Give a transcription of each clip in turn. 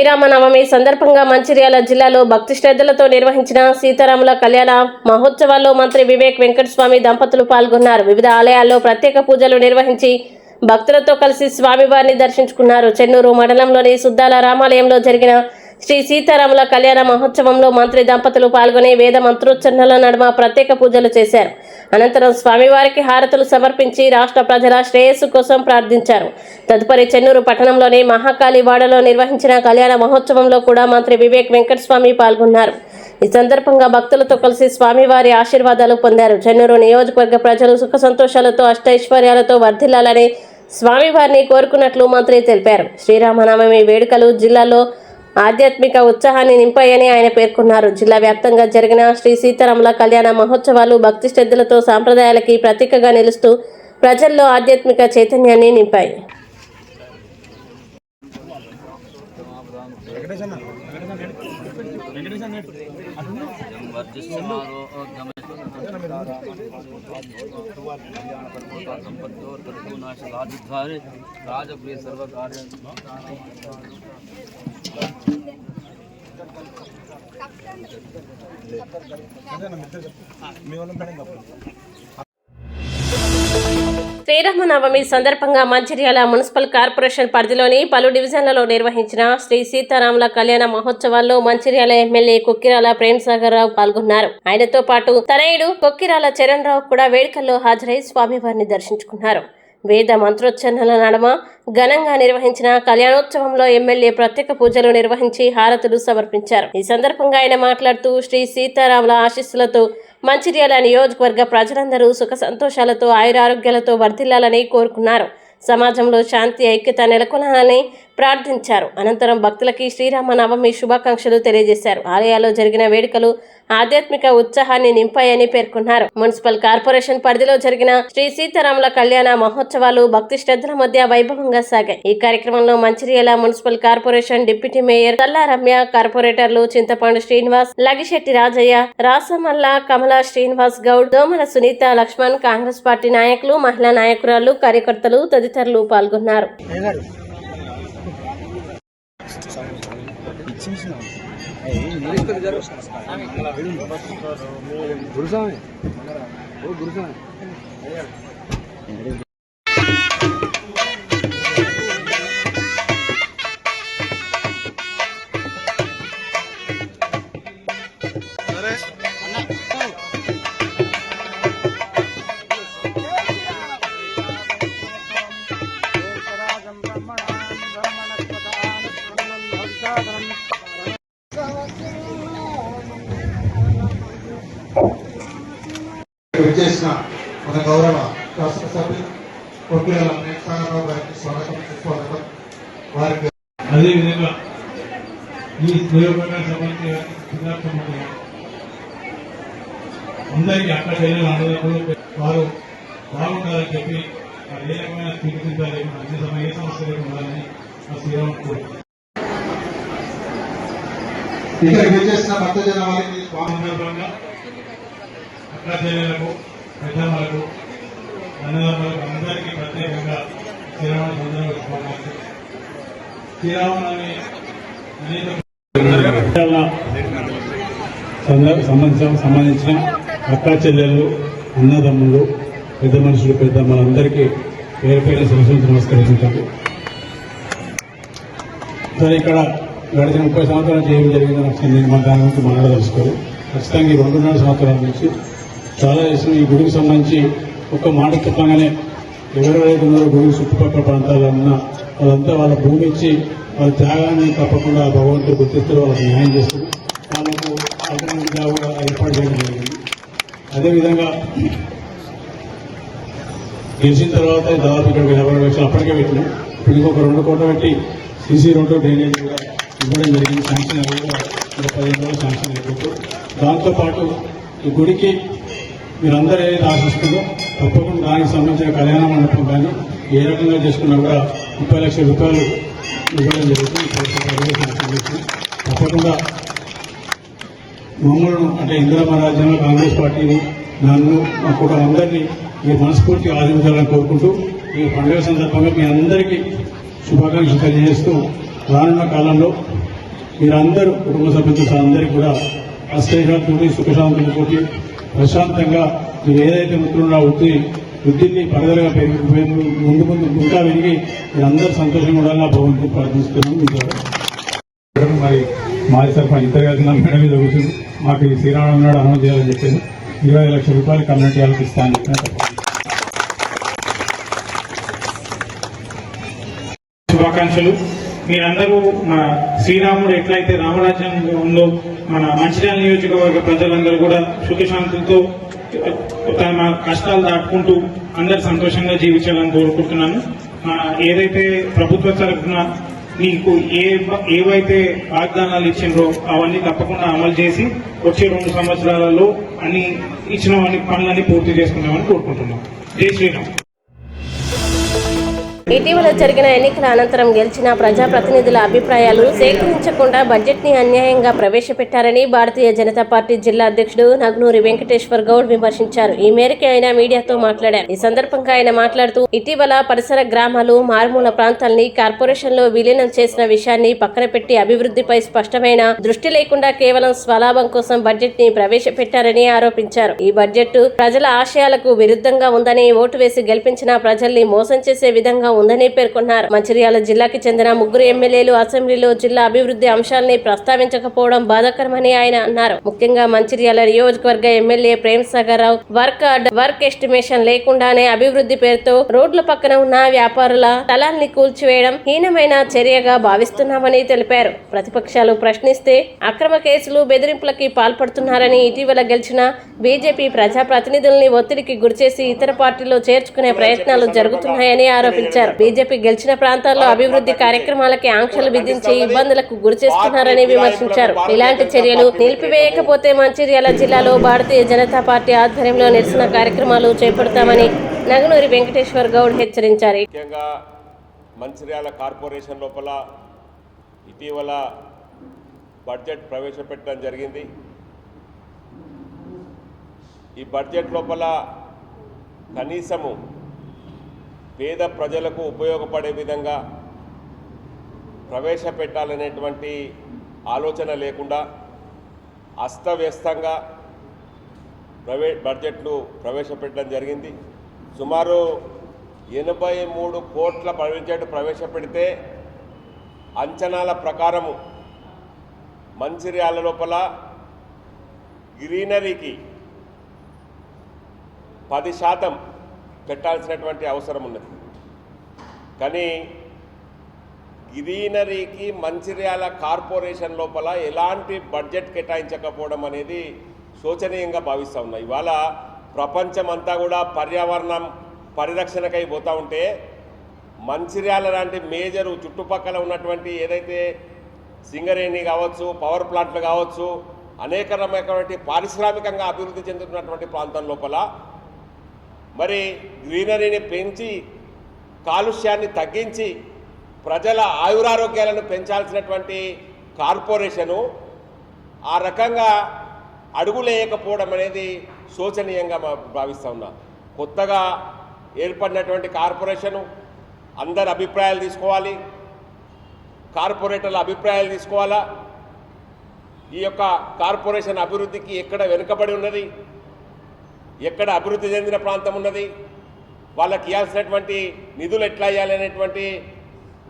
శ్రీరామనవమి సందర్భంగా మంచిర్యాల జిల్లాలో భక్తి శ్రద్ధలతో నిర్వహించిన సీతారాముల కళ్యాణ మహోత్సవాల్లో మంత్రి వివేక్ వెంకటస్వామి దంపతులు పాల్గొన్నారు. వివిధ ఆలయాల్లో ప్రత్యేక పూజలు నిర్వహించి భక్తులతో కలిసి స్వామివారిని దర్శించుకున్నారు. చెన్నూరు మండలంలోని సుద్దాల రామాలయంలో జరిగిన శ్రీ సీతారాముల కళ్యాణ మహోత్సవంలో మంత్రి దంపతులు పాల్గొని వేద మంత్రోచ్చరణల నడుమ ప్రత్యేక పూజలు చేశారు. అనంతరం స్వామివారికి హారతులు సమర్పించి రాష్ట్ర ప్రజల శ్రేయస్సు కోసం ప్రార్థించారు. తదుపరి చెన్నూరు పట్టణంలోని మహాకాళి వాడలో నిర్వహించిన కళ్యాణ మహోత్సవంలో కూడా మంత్రి వివేక్ వెంకటస్వామి పాల్గొన్నారు. ఈ సందర్భంగా భక్తులతో కలిసి స్వామివారి ఆశీర్వాదాలు పొందారు. చెన్నూరు నియోజకవర్గ ప్రజలు సుఖ సంతోషాలతో అష్టైశ్వర్యాలతో వర్ధిల్లాలని స్వామివారిని కోరుకున్నట్లు మంత్రి తెలిపారు. శ్రీరామనవమి వేడుకలు జిల్లాలో ఆధ్యాత్మిక ఉత్సాహాన్ని నింపాయని ఆయన పేర్కొన్నారు. జిల్లా వ్యాప్తంగా జరిగిన శ్రీ సీతారాముల కళ్యాణ మహోత్సవాలు భక్తి శ్రద్ధలతో సాంప్రదాయాలకి ప్రతీకగా నిలుస్తూ ప్రజల్లో ఆధ్యాత్మిక చైతన్యాన్ని నింపాయి. శ్రీరామనవమి సందర్భంగా మంచిర్యాల మున్సిపల్ కార్పొరేషన్ పరిధిలోని పలు డివిజన్లలో నిర్వహించిన శ్రీ సీతారాముల కళ్యాణ మహోత్సవాల్లో మంచిర్యాల ఎమ్మెల్యే కొక్కిరాల ప్రేమ్సాగర్ రావు పాల్గొన్నారు. ఆయనతో పాటు తనయుడు కొక్కిరాల చరణ్ రావు కూడా వేడుకల్లో హాజరై స్వామివారిని దర్శించుకున్నారు. వేద మంత్రోచ్చరణల నడుమ ఘనంగా నిర్వహించిన కళ్యాణోత్సవంలో ఎమ్మెల్యే ప్రత్యేక పూజలు నిర్వహించి హారతులు సమర్పించారు. ఈ సందర్భంగా ఆయన మాట్లాడుతూ శ్రీ సీతారాముల ఆశీస్సులతో మంచిర్యాల నియోజకవర్గ ప్రజలందరూ సుఖ సంతోషాలతో ఆయురారోగ్యాలతో వర్ధిల్లాలని కోరుకున్నారు. సమాజంలో శాంతి ఐక్యత నెలకొనాలని ప్రార్థించారు. అనంతరం భక్తులకి శ్రీరామనవమి శుభాకాంక్షలు తెలియజేశారు. ఆలయాల్లో జరిగిన వేడుకలు ఆధ్యాత్మిక ఉత్సాహాన్ని నింపాయని పేర్కొన్నారు. మున్సిపల్ కార్పొరేషన్ పరిధిలో జరిగిన శ్రీ సీతారాముల కళ్యాణ మహోత్సవాలు భక్తి శ్రద్ధల మధ్య వైభవంగా సాగాయి. ఈ కార్యక్రమంలో Mancherial municipal corporation deputy mayor Talla Ramya, కార్పొరేటర్లు చింతపండు శ్రీనివాస్, లగిశెట్టి రాజయ్య, రాసమల్ల కమల శ్రీనివాస్ గౌడ్, దోమల సునీత, లక్ష్మణ్, కాంగ్రెస్ పార్టీ నాయకులు, మహిళా నాయకురాలు, కార్యకర్తలు తదితరులు పాల్గొన్నారు. విచ్చేసిన మన గౌరవ శాసనసభ్యులు కొక్కిరాల ప్రేమ్సాగర్ గారికి స్వాగతం. వారికి అదేవిధంగా ఈ నియోజకవర్గానికి సంబంధించిన అందరికీ అక్కడ అందరూ వారు బాగుండాలని చెప్పి ఏ రకమైన తీర్చిదిద్దాలి, ఏ సమస్య ఉండాలని శ్రీరామ్ కోరుకుంటున్నారు. ఇక్కడికి విచ్చేసిన భక్తజన వారికి సందర్భంగా అక్క చెల్లెలకు, పెద్దమ్మలకు, అన్నదమ్ములకు అందరికీ ప్రత్యేకంగా శ్రీరామ సందర్భంగా శ్రీరామనవమి సంబంధించిన అక్క చెల్లెళ్ళు, అన్నదమ్ములు, పెద్ద మనుషులు, పెద్దమ్మలందరికీ పేరు పేరు శిరస్సు నమస్కరించారు. సరే, ఇక్కడ గడిచిన 30 సంవత్సరాల నుంచి ఏమి జరిగిందో నాకు దాని గురించి మాట్లాడదలుచుకోరు. ఖచ్చితంగా ఈ 2.5 సంవత్సరాల నుంచి చాలా చేసిన ఈ గుడికి సంబంధించి ఒక్క మాట చెప్పగానే ఎవరెవరైతే ఉన్నారో గుడి చుట్టుపక్కల ప్రాంతాల్లో ఉన్న వాళ్ళంతా వాళ్ళ భూమి ఇచ్చి వాళ్ళ త్యాగాన్ని తప్పకుండా భగవంతుడు గుర్తిస్తారు, వాళ్ళకి న్యాయం చేస్తారు. వాళ్ళకు ఆల్టర్నేటివ్ జాబ్ కూడా ఏర్పాటు చేయడం జరిగింది. అదేవిధంగా గెలిచిన తర్వాత దాదాపు ఇక్కడ 50 లక్షలు అప్పటికే పెట్టినాం. ఇప్పుడు ఇంకొక 2 కోట్లు పెట్టి సీసీ రోడ్డు, డ్రైనేజ్ కూడా ఇవ్వడం జరిగింది. శాంక్షన్ కూడా 15 రోజులు శాంక్షన్ అయిపోతుంది. దాంతోపాటు ఈ గుడికి మీరందరూ ఏదైతే ఆశిస్తుందో తప్పకుండా దానికి సంబంధించిన కళ్యాణ మండపం కానీ ఏ రకంగా చేసుకున్నా కూడా 30 లక్షల రూపాయలు ఇవ్వడం జరుగుతుంది. తప్పకుండా మమ్మల్ని అంటే ఇందిరమ్మ రాజ్యంలో కాంగ్రెస్ పార్టీని, నన్ను, మా కుటుంబం అందరినీ మీరు మనస్ఫూర్తిగా ఆదరించాలని కోరుకుంటూ ఈ పండుగ సందర్భంగా మీ అందరికీ శుభాకాంక్షలు తెలియజేస్తూ రానున్న కాలంలో మీరందరూ కుటుంబ సభ్యులతో అందరికీ కూడా అష్టైషాలతోటి సుఖశాంతులతోటి ప్రశాంతంగా మీరు ఏదైతే వృత్తులున్నా వృద్ధిని పరదలుగా పెరిగి ముందు ఇంకా పెరిగి మీరందరూ సంతోషంగా ఉండాలని భగవంతుని ప్రార్థిస్తున్నాం. మరి మాజీ సర్పంచ్ ఇద్దరు కలిసి నా మేడ మీద కూర్చుని మాకు ఈ శ్రీరామనవమి నాడు అనౌన్స్ చేయాలని చెప్పాను. 20 లక్షల రూపాయలు కమ్యూనిటీ వాళ్ళకి ఇస్తాను చెప్పిన శుభాకాంక్షలు. మీరందరూ మన శ్రీరాముడు ఎట్లయితే రామరాజ్యంలో ఉందో మన మంచిర్యాల నియోజకవర్గ ప్రజలందరూ కూడా సుఖశాంతులతో తమ కష్టాలు దాటుకుంటూ అందరు సంతోషంగా జీవించాలని కోరుకుంటున్నాను. ఏదైతే ప్రభుత్వ తరఫున మీకు ఏవైతే వాగ్దానాలు ఇచ్చిండ్రో అవన్నీ తప్పకుండా అమలు చేసి వచ్చే 2 సంవత్సరాలలో అన్ని ఇచ్చిన పనులన్నీ పూర్తి చేసుకుందామని కోరుకుంటున్నాం. జై శ్రీరామ్. ఇటీవల జరిగిన ఎన్నికల అనంతరం గెలిచిన ప్రజాప్రతినిధుల అభిప్రాయాలు సేకరించకుండా బడ్జెట్ ని అన్యాయంగా ప్రవేశపెట్టారని భారతీయ జనతా పార్టీ జిల్లా అధ్యక్షుడు నగ్నూరి వెంకటేశ్వర్ గౌడ్ విమర్శించారు. ఈ మేరకు ఆయన మీడియాతో మాట్లాడారు. ఈ సందర్భంగా ఆయన మాట్లాడుతూ ఇటీవల పరిసర గ్రామాలు మారుమూల ప్రాంతాల్ని కార్పొరేషన్ లో విలీనం చేసిన విషయాన్ని పక్కన పెట్టి అభివృద్ధిపై స్పష్టమైన దృష్టి లేకుండా కేవలం స్వలాభం కోసం బడ్జెట్ ని ప్రవేశపెట్టారని ఆరోపించారు. ఈ బడ్జెట్ ప్రజల ఆశయాలకు విరుద్ధంగా ఉందని, ఓటు వేసి గెలిపించిన ప్రజల్ని మోసం చేసే విధంగా ఉందని పేర్కొన్నారు. మంచిర్యాల జిల్లాకి చెందిన 3 ఎమ్మెల్యేలు అసెంబ్లీలో జిల్లా అభివృద్ధి అంశాలని ప్రస్తావించకపోవడం బాధాకరమని ఆయన అన్నారు. ముఖ్యంగా మంచిర్యాల నియోజకవర్గ ఎమ్మెల్యే ప్రేమ్ సాగర్ రావు వర్క్ ఎస్టిమేషన్ లేకుండానే అభివృద్ధి పేరుతో రోడ్ల పక్కన ఉన్న వ్యాపారుల స్థలాల్ని కూల్చివేయడం హీనమైన చర్యగా భావిస్తున్నామని తెలిపారు. ప్రతిపక్షాలు ప్రశ్నిస్తే అక్రమ కేసులు, బెదిరింపులకి పాల్పడుతున్నారని, ఇటీవల గెలిచిన బీజేపీ ప్రజాప్రతినిధుల్ని ఒత్తిడికి గురిచేసి ఇతర పార్టీలో చేర్చుకునే ప్రయత్నాలు జరుగుతున్నాయని ఆరోపించారు. బీజేపీ గెలిచిన ప్రాంతాల్లో అభివృద్ధి కార్యక్రమాలకి ఆంక్షలు విధించి ఇబ్బందులకు గురి చేస్తున్నారని విమర్శించారు. ఇలాంటి చర్యలు నిలిపివేయకపోతే మంచిర్యాల జిల్లాలో భారతీయ జనతా పార్టీ ఆధ్వర్యంలో నిరసన కార్యక్రమాలు చేపడతామని నగనూరి వెంకటేశ్వర్ గౌడ్ హెచ్చరించారు. ముఖ్యంగా మంచిర్యాల కార్పొరేషన్ లోపల ఇటీవల బడ్జెట్ ప్రవేశపెట్టడం జరిగింది. ఈ బడ్జెట్ లోపల కనీసము పేద ప్రజలకు ఉపయోగపడే విధంగా ప్రవేశపెట్టాలనేటువంటి ఆలోచన లేకుండా అస్తవ్యస్తంగా బడ్జెట్లు ప్రవేశపెట్టడం జరిగింది. సుమారు 83 కోట్ల బడ్జెట్ ప్రవేశపెడితే అంచనాల ప్రకారము మంచిర్యాల లోపల గ్రీనరీకి 10% పెట్టాల్సినటువంటి అవసరం ఉన్నది. కానీ గ్రీనరీకి మంచిర్యాల కార్పొరేషన్ లోపల ఎలాంటి బడ్జెట్ కేటాయించకపోవడం అనేది శోచనీయంగా భావిస్తూ ఉన్నాయి. ఇవాళ ప్రపంచమంతా కూడా పర్యావరణం పరిరక్షణకై పోతూ ఉంటే మంచిర్యాల లాంటి మేజరు చుట్టుపక్కల ఉన్నటువంటి ఏదైతే సింగరేణి కావచ్చు, పవర్ ప్లాంట్లు కావచ్చు, అనేక రకమైనటువంటి పారిశ్రామికంగా అభివృద్ధి చెందుతున్నటువంటి ప్రాంతం లోపల మరి గ్రీనరీని పెంచి కాలుష్యాన్ని తగ్గించి ప్రజల ఆయురారోగ్యాలను పెంచాల్సినటువంటి కార్పొరేషను ఆ రకంగా అడుగులేయకపోవడం అనేది శోచనీయంగా భావిస్తూ ఉన్నా. కొత్తగా ఏర్పడినటువంటి కార్పొరేషను అందరి అభిప్రాయాలు తీసుకోవాలి, కార్పొరేటర్ల అభిప్రాయాలు తీసుకోవాలా, ఈ యొక్క కార్పొరేషన్ అభివృద్ధికి ఎక్కడ వెనుకబడి ఉన్నది, ఎక్కడ అభివృద్ధి చెందిన ప్రాంతం ఉన్నది, వాళ్ళకి ఇవ్వాల్సినటువంటి నిధులు ఎట్లా ఇవ్వాలి అనేటువంటి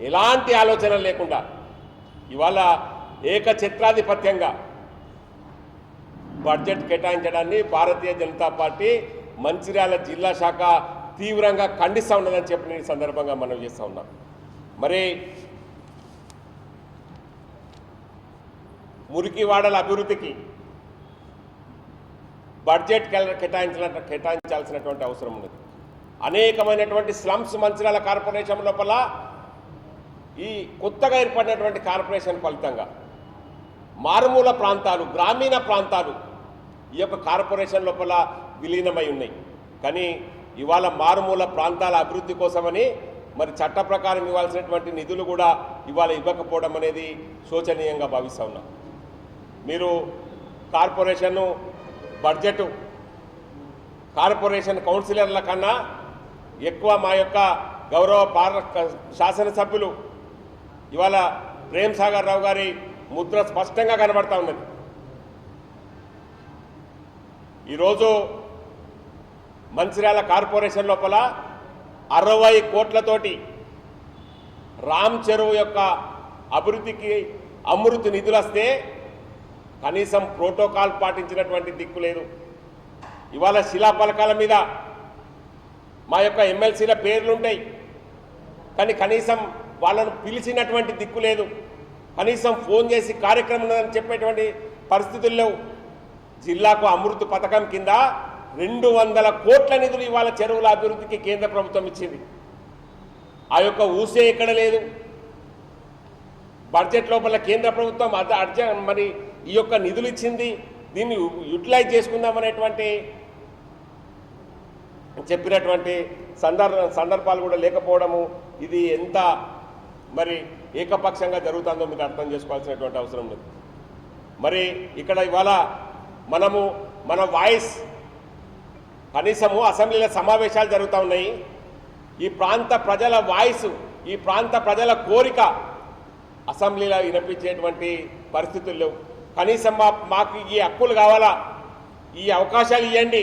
ఎలాంటి ఆలోచన లేకుండా ఇవాళ ఏకఛత్రాధిపత్యంగా బడ్జెట్ కేటాయించడాన్ని భారతీయ జనతా పార్టీ మంచిర్యాల జిల్లా శాఖ తీవ్రంగా ఖండిస్తూ ఉన్నదని చెప్పి నేను సందర్భంగా మనం చేస్తూ ఉన్నాం. మరి మురికివాడల అభివృద్ధికి బడ్జెట్ కేటాయించాల్సినటువంటి అవసరం ఉన్నది. అనేకమైనటువంటి స్లమ్స్ మంచిర్యాల కార్పొరేషన్ లోపల ఈ కొత్తగా ఏర్పడినటువంటి కార్పొరేషన్ ఫలితంగా మారుమూల ప్రాంతాలు, గ్రామీణ ప్రాంతాలు ఈ యొక్క కార్పొరేషన్ లోపల విలీనమై ఉన్నాయి. కానీ ఇవాళ మారుమూల ప్రాంతాల అభివృద్ధి కోసమని మరి చట్ట ప్రకారం ఇవ్వాల్సినటువంటి నిధులు కూడా ఇవాళ ఇవ్వకపోవడం అనేది శోచనీయంగా భావిస్తూ ఉన్నాం. మీరు కార్పొరేషను బడ్జెట్ కార్పొరేషన్ కౌన్సిలర్ల కన్నా ఎక్కువ మా యొక్క గౌరవ శాసనసభ్యులు ఇవాళ ప్రేమ్ సాగర్ రావు గారి ముద్ర స్పష్టంగా కనబడతా ఉన్నది. ఈరోజు మంచిర్యాల కార్పొరేషన్ లోపల 60 కోట్లతోటి రామ్ చెరువు యొక్క అభివృద్ధికి అమృత్ నిధులు వస్తే కనీసం ప్రోటోకాల్ పాటించినటువంటి దిక్కు లేదు. ఇవాళ శిలాఫలకాల మీద మా యొక్క ఎమ్మెల్సీల పేర్లుంటాయి, కానీ కనీసం వాళ్ళను పిలిచినటువంటి దిక్కు లేదు. కనీసం ఫోన్ చేసి కార్యక్రమం అని చెప్పేటువంటి పరిస్థితులు లేవు. జిల్లాకు అమృత్ పథకం కింద 200 కోట్ల నిధులు ఇవాళ చెరువుల అభివృద్ధికి కేంద్ర ప్రభుత్వం ఇచ్చింది. ఆ యొక్క ఊసే ఎక్కడ లేదు. బడ్జెట్ లోపల కేంద్ర ప్రభుత్వం మరి ఈ యొక్క నిధులు ఇచ్చింది, దీన్ని యూటిలైజ్ చేసుకుందామనేటువంటి చెప్పినటువంటి సందర్భాలు కూడా లేకపోవడము, ఇది ఎంత మరి ఏకపక్షంగా జరుగుతుందో మీరు అర్థం చేసుకోవాల్సినటువంటి అవసరం లేదు. మరి ఇక్కడ ఇవాళ మన వాయిస్ కనీసము అసెంబ్లీలో సమావేశాలు జరుగుతూ ఉన్నాయి. ఈ ప్రాంత ప్రజల వాయిస్, ఈ ప్రాంత ప్రజల కోరిక అసెంబ్లీలో వినిపించేటువంటి పరిస్థితులు లేవు. కనీసం మాకు ఈ హక్కులు కావాలా, ఈ అవకాశాలు ఇవ్వండి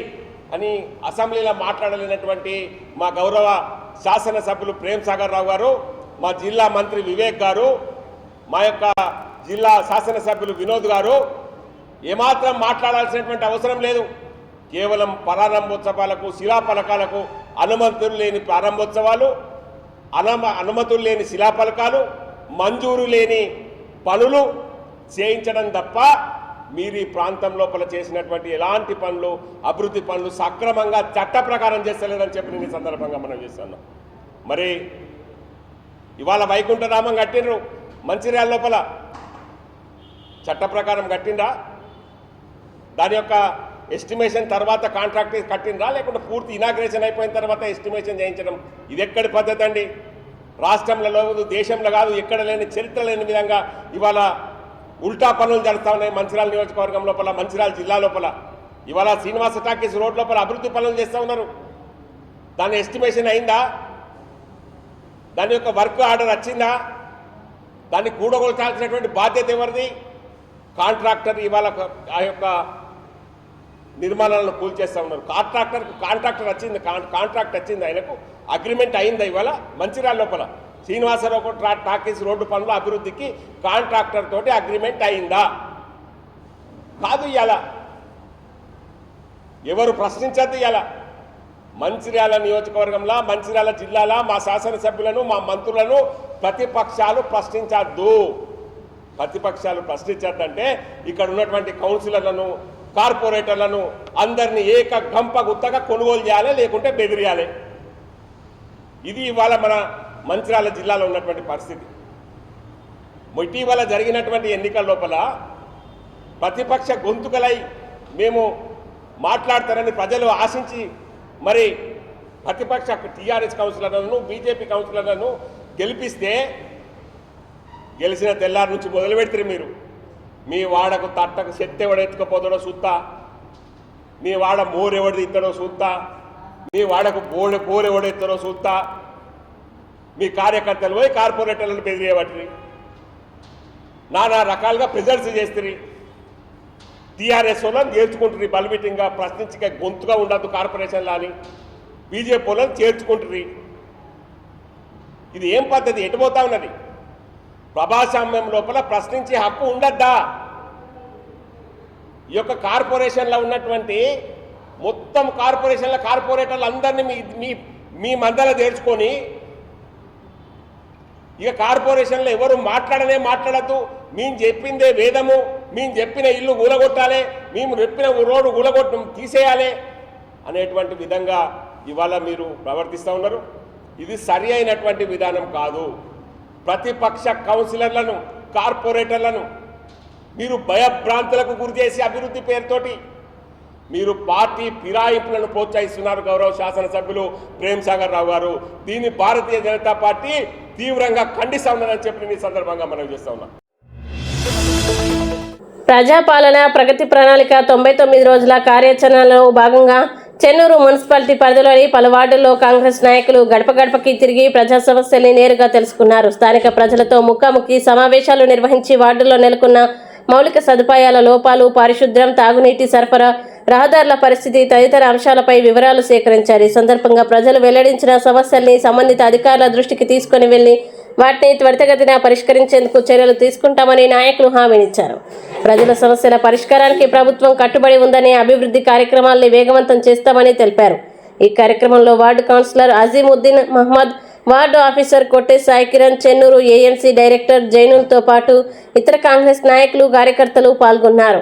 అని అసెంబ్లీలో మాట్లాడలేనటువంటి మా గౌరవ శాసనసభ్యులు ప్రేమ్ సాగర్ రావు గారు, మా జిల్లా మంత్రి వివేక్ గారు, మా యొక్క జిల్లా శాసనసభ్యులు వినోద్ గారు ఏమాత్రం మాట్లాడాల్సినటువంటి అవసరం లేదు. కేవలం ప్రారంభోత్సవాలకు, శిలాఫలకాలకు అనుమతులు లేని ప్రారంభోత్సవాలు, అనుమతులు లేని శిలాఫలకాలు, మంజూరు లేని పనులు చేయించడం తప్ప మీరు ఈ ప్రాంతం లోపల చేసినటువంటి ఎలాంటి పనులు, అభివృద్ధి పనులు సక్రమంగా చట్ట ప్రకారం చేస్తలేదని చెప్పి నేను ఈ సందర్భంగా మనం చేస్తున్నాం. మరి ఇవాళ వైకుంఠధామం కట్టిండ్రు మంచిర్యాల లోపల, చట్ట ప్రకారం కట్టిండ్రా? దాని యొక్క ఎస్టిమేషన్ తర్వాత కాంట్రాక్ట్ కట్టిండ్రా, లేకుంటే పూర్తి ఇనాగ్రేషన్ అయిపోయిన తర్వాత ఎస్టిమేషన్ చేయించడం? ఇది ఎక్కడి పద్ధతి అండి? రాష్ట్రంలో లేదు, దేశంలో కాదు, ఎక్కడ లేని చరిత్ర లేని విధంగా ఇవాళ ఉల్టా పనులు జరుగుతూ ఉన్నాయి మంచిర్యాల నియోజకవర్గం లోపల, మంచిర్యాల జిల్లా లోపల. ఇవాళ శ్రీనివాస టాకీస్ రోడ్ లోపల అభివృద్ధి పనులు చేస్తూ ఉన్నారు. దాని ఎస్టిమేషన్ అయిందా? దాని యొక్క వర్క్ ఆర్డర్ వచ్చిందా? దాన్ని కూడగొల్చాల్సినటువంటి బాధ్యత ఎవరిది? కాంట్రాక్టర్ ఇవాళ ఆ యొక్క నిర్మాణాలను కూల్చేస్తూ ఉన్నారు. కాంట్రాక్టర్ వచ్చింది, కాంట్రాక్ట్ వచ్చింది, ఆయనకు అగ్రిమెంట్ అయిందా? ఇవాళ మంచిర్యాల లోపల శ్రీనివాసరావు టాకీస్ రోడ్డు పనుల అభివృద్ధికి కాంట్రాక్టర్ తోటి అగ్రిమెంట్ అయిందా? కాదు. ఇవాళ ఎవరు ప్రశ్నించద్దు. ఇవాళ మంచిర్యాల నియోజకవర్గంలో, మంచిర్యాల జిల్లాలో మా శాసనసభ్యులను, మా మంత్రులను ప్రతిపక్షాలు ప్రశ్నించద్దు. ప్రతిపక్షాలు ప్రశ్నించద్దంటే ఇక్కడ ఉన్నటువంటి కౌన్సిలర్లను, కార్పొరేటర్లను అందరినీ గంప గుత్తగా కొనుగోలు చేయాలి, లేకుంటే బెదిరియాలి. ఇది ఇవాళ మన మంచిర్యాల జిల్లాలో ఉన్నటువంటి పరిస్థితి. ఇటీవల జరిగినటువంటి ఎన్నికల లోపల ప్రతిపక్ష గొంతుకలై మేము మాట్లాడతారని ప్రజలు ఆశించి మరి ప్రతిపక్ష టీఆర్ఎస్ కౌన్సిలర్లను, బీజేపీ కౌన్సిలర్లను గెలిపిస్తే గెలిచిన తెల్లారి నుంచి మొదలు పెడితే మీరు మీ వాడకు తట్టకు శక్తి ఎవడెత్తుకపోతాడో చూస్తా, మీ వాడ మోరెవడిది ఇస్తాడో చూస్తా, మీ వాడకు బోరెవడెత్తాడో చూస్తా, మీ కార్యకర్తలు పోయి కార్పొరేటర్లను బెదిరేయబట్టి నానా రకాలుగా ప్రెజర్స్ చేస్తుంది. టీఆర్ఎస్ వాళ్ళని చేర్చుకుంటుంది, బలమిటింగా ప్రశ్నించక గొంతుగా ఉండద్దు కార్పొరేషన్లు అని బీజేపీ వాళ్ళని చేర్చుకుంటుంది. ఇది ఏం పద్ధతి? ఎటుపోతా ఉన్నది? ప్రజాస్వామ్యం లోపల ప్రశ్నించే హక్కు ఉండద్దా? ఈ యొక్క కార్పొరేషన్లో ఉన్నటువంటి మొత్తం కార్పొరేటర్లు అందరినీ మీ మందల చేర్చుకొని ఇక కార్పొరేషన్లో ఎవరు మాట్లాడద్దు, మేము చెప్పిందే వేదము, మేము చెప్పిన ఇల్లు కూలగొట్టాలి, మేము చెప్పిన రోడ్డు తీసేయాలి అనేటువంటి విధంగా ఇవాళ మీరు ప్రవర్తిస్తూ ఉన్నారు. ఇది సరి అయినటువంటి విధానం కాదు. ప్రతిపక్ష కౌన్సిలర్లను, కార్పొరేటర్లను మీరు భయభ్రాంతులకు గురి చేసి అభివృద్ధి పేరుతోటి మీరు పార్టీ ఫిరాయింపులను ప్రోత్సహిస్తున్నారు. గౌరవ శాసనసభ్యులు ప్రేమ్ సాగర్ రావు గారు, దీన్ని భారతీయ జనతా పార్టీ తీవ్రంగా ఖండిస్తా ఉన్నదని చెప్పి ఈ సందర్భంగా మనం చేస్తా ఉన్నాం. ప్రజాపాలన ప్రగతి ప్రణాళిక 99 రోజుల కార్యాచరణలో భాగంగా చెన్నూరు మున్సిపాలిటీ పరిధిలోని పలు వార్డుల్లో కాంగ్రెస్ నాయకులు గడప గడపకి తిరిగి ప్రజా సమస్యల్ని నేరుగా తెలుసుకున్నారు. స్థానిక ప్రజలతో ముఖాముఖి సమావేశాలు నిర్వహించి వార్డుల్లో నెలకొన్న మౌలిక సదుపాయాల లోపాలు, పారిశుద్ధ్యం, తాగునీటి సరఫరా, రహదారుల పరిస్థితి తదితర అంశాలపై వివరాలు సేకరించారు. ఈ సందర్భంగా ప్రజలు వెల్లడించిన సమస్యల్ని సంబంధిత అధికారుల దృష్టికి తీసుకుని వెళ్లి వాటిని త్వరితగతిన పరిష్కరించేందుకు చర్యలు తీసుకుంటామని నాయకులు హామీనిచ్చారు. ప్రజల సమస్యల పరిష్కారానికి ప్రభుత్వం కట్టుబడి ఉందని, అభివృద్ధి కార్యక్రమాల్ని వేగవంతం చేస్తామని తెలిపారు. ఈ కార్యక్రమంలో ward councillor Azimuddin Mohammed, ward officer Kotte Sai Kiran, Chennur AMC director జైనుల్తో పాటు ఇతర కాంగ్రెస్ నాయకులు, కార్యకర్తలు పాల్గొన్నారు.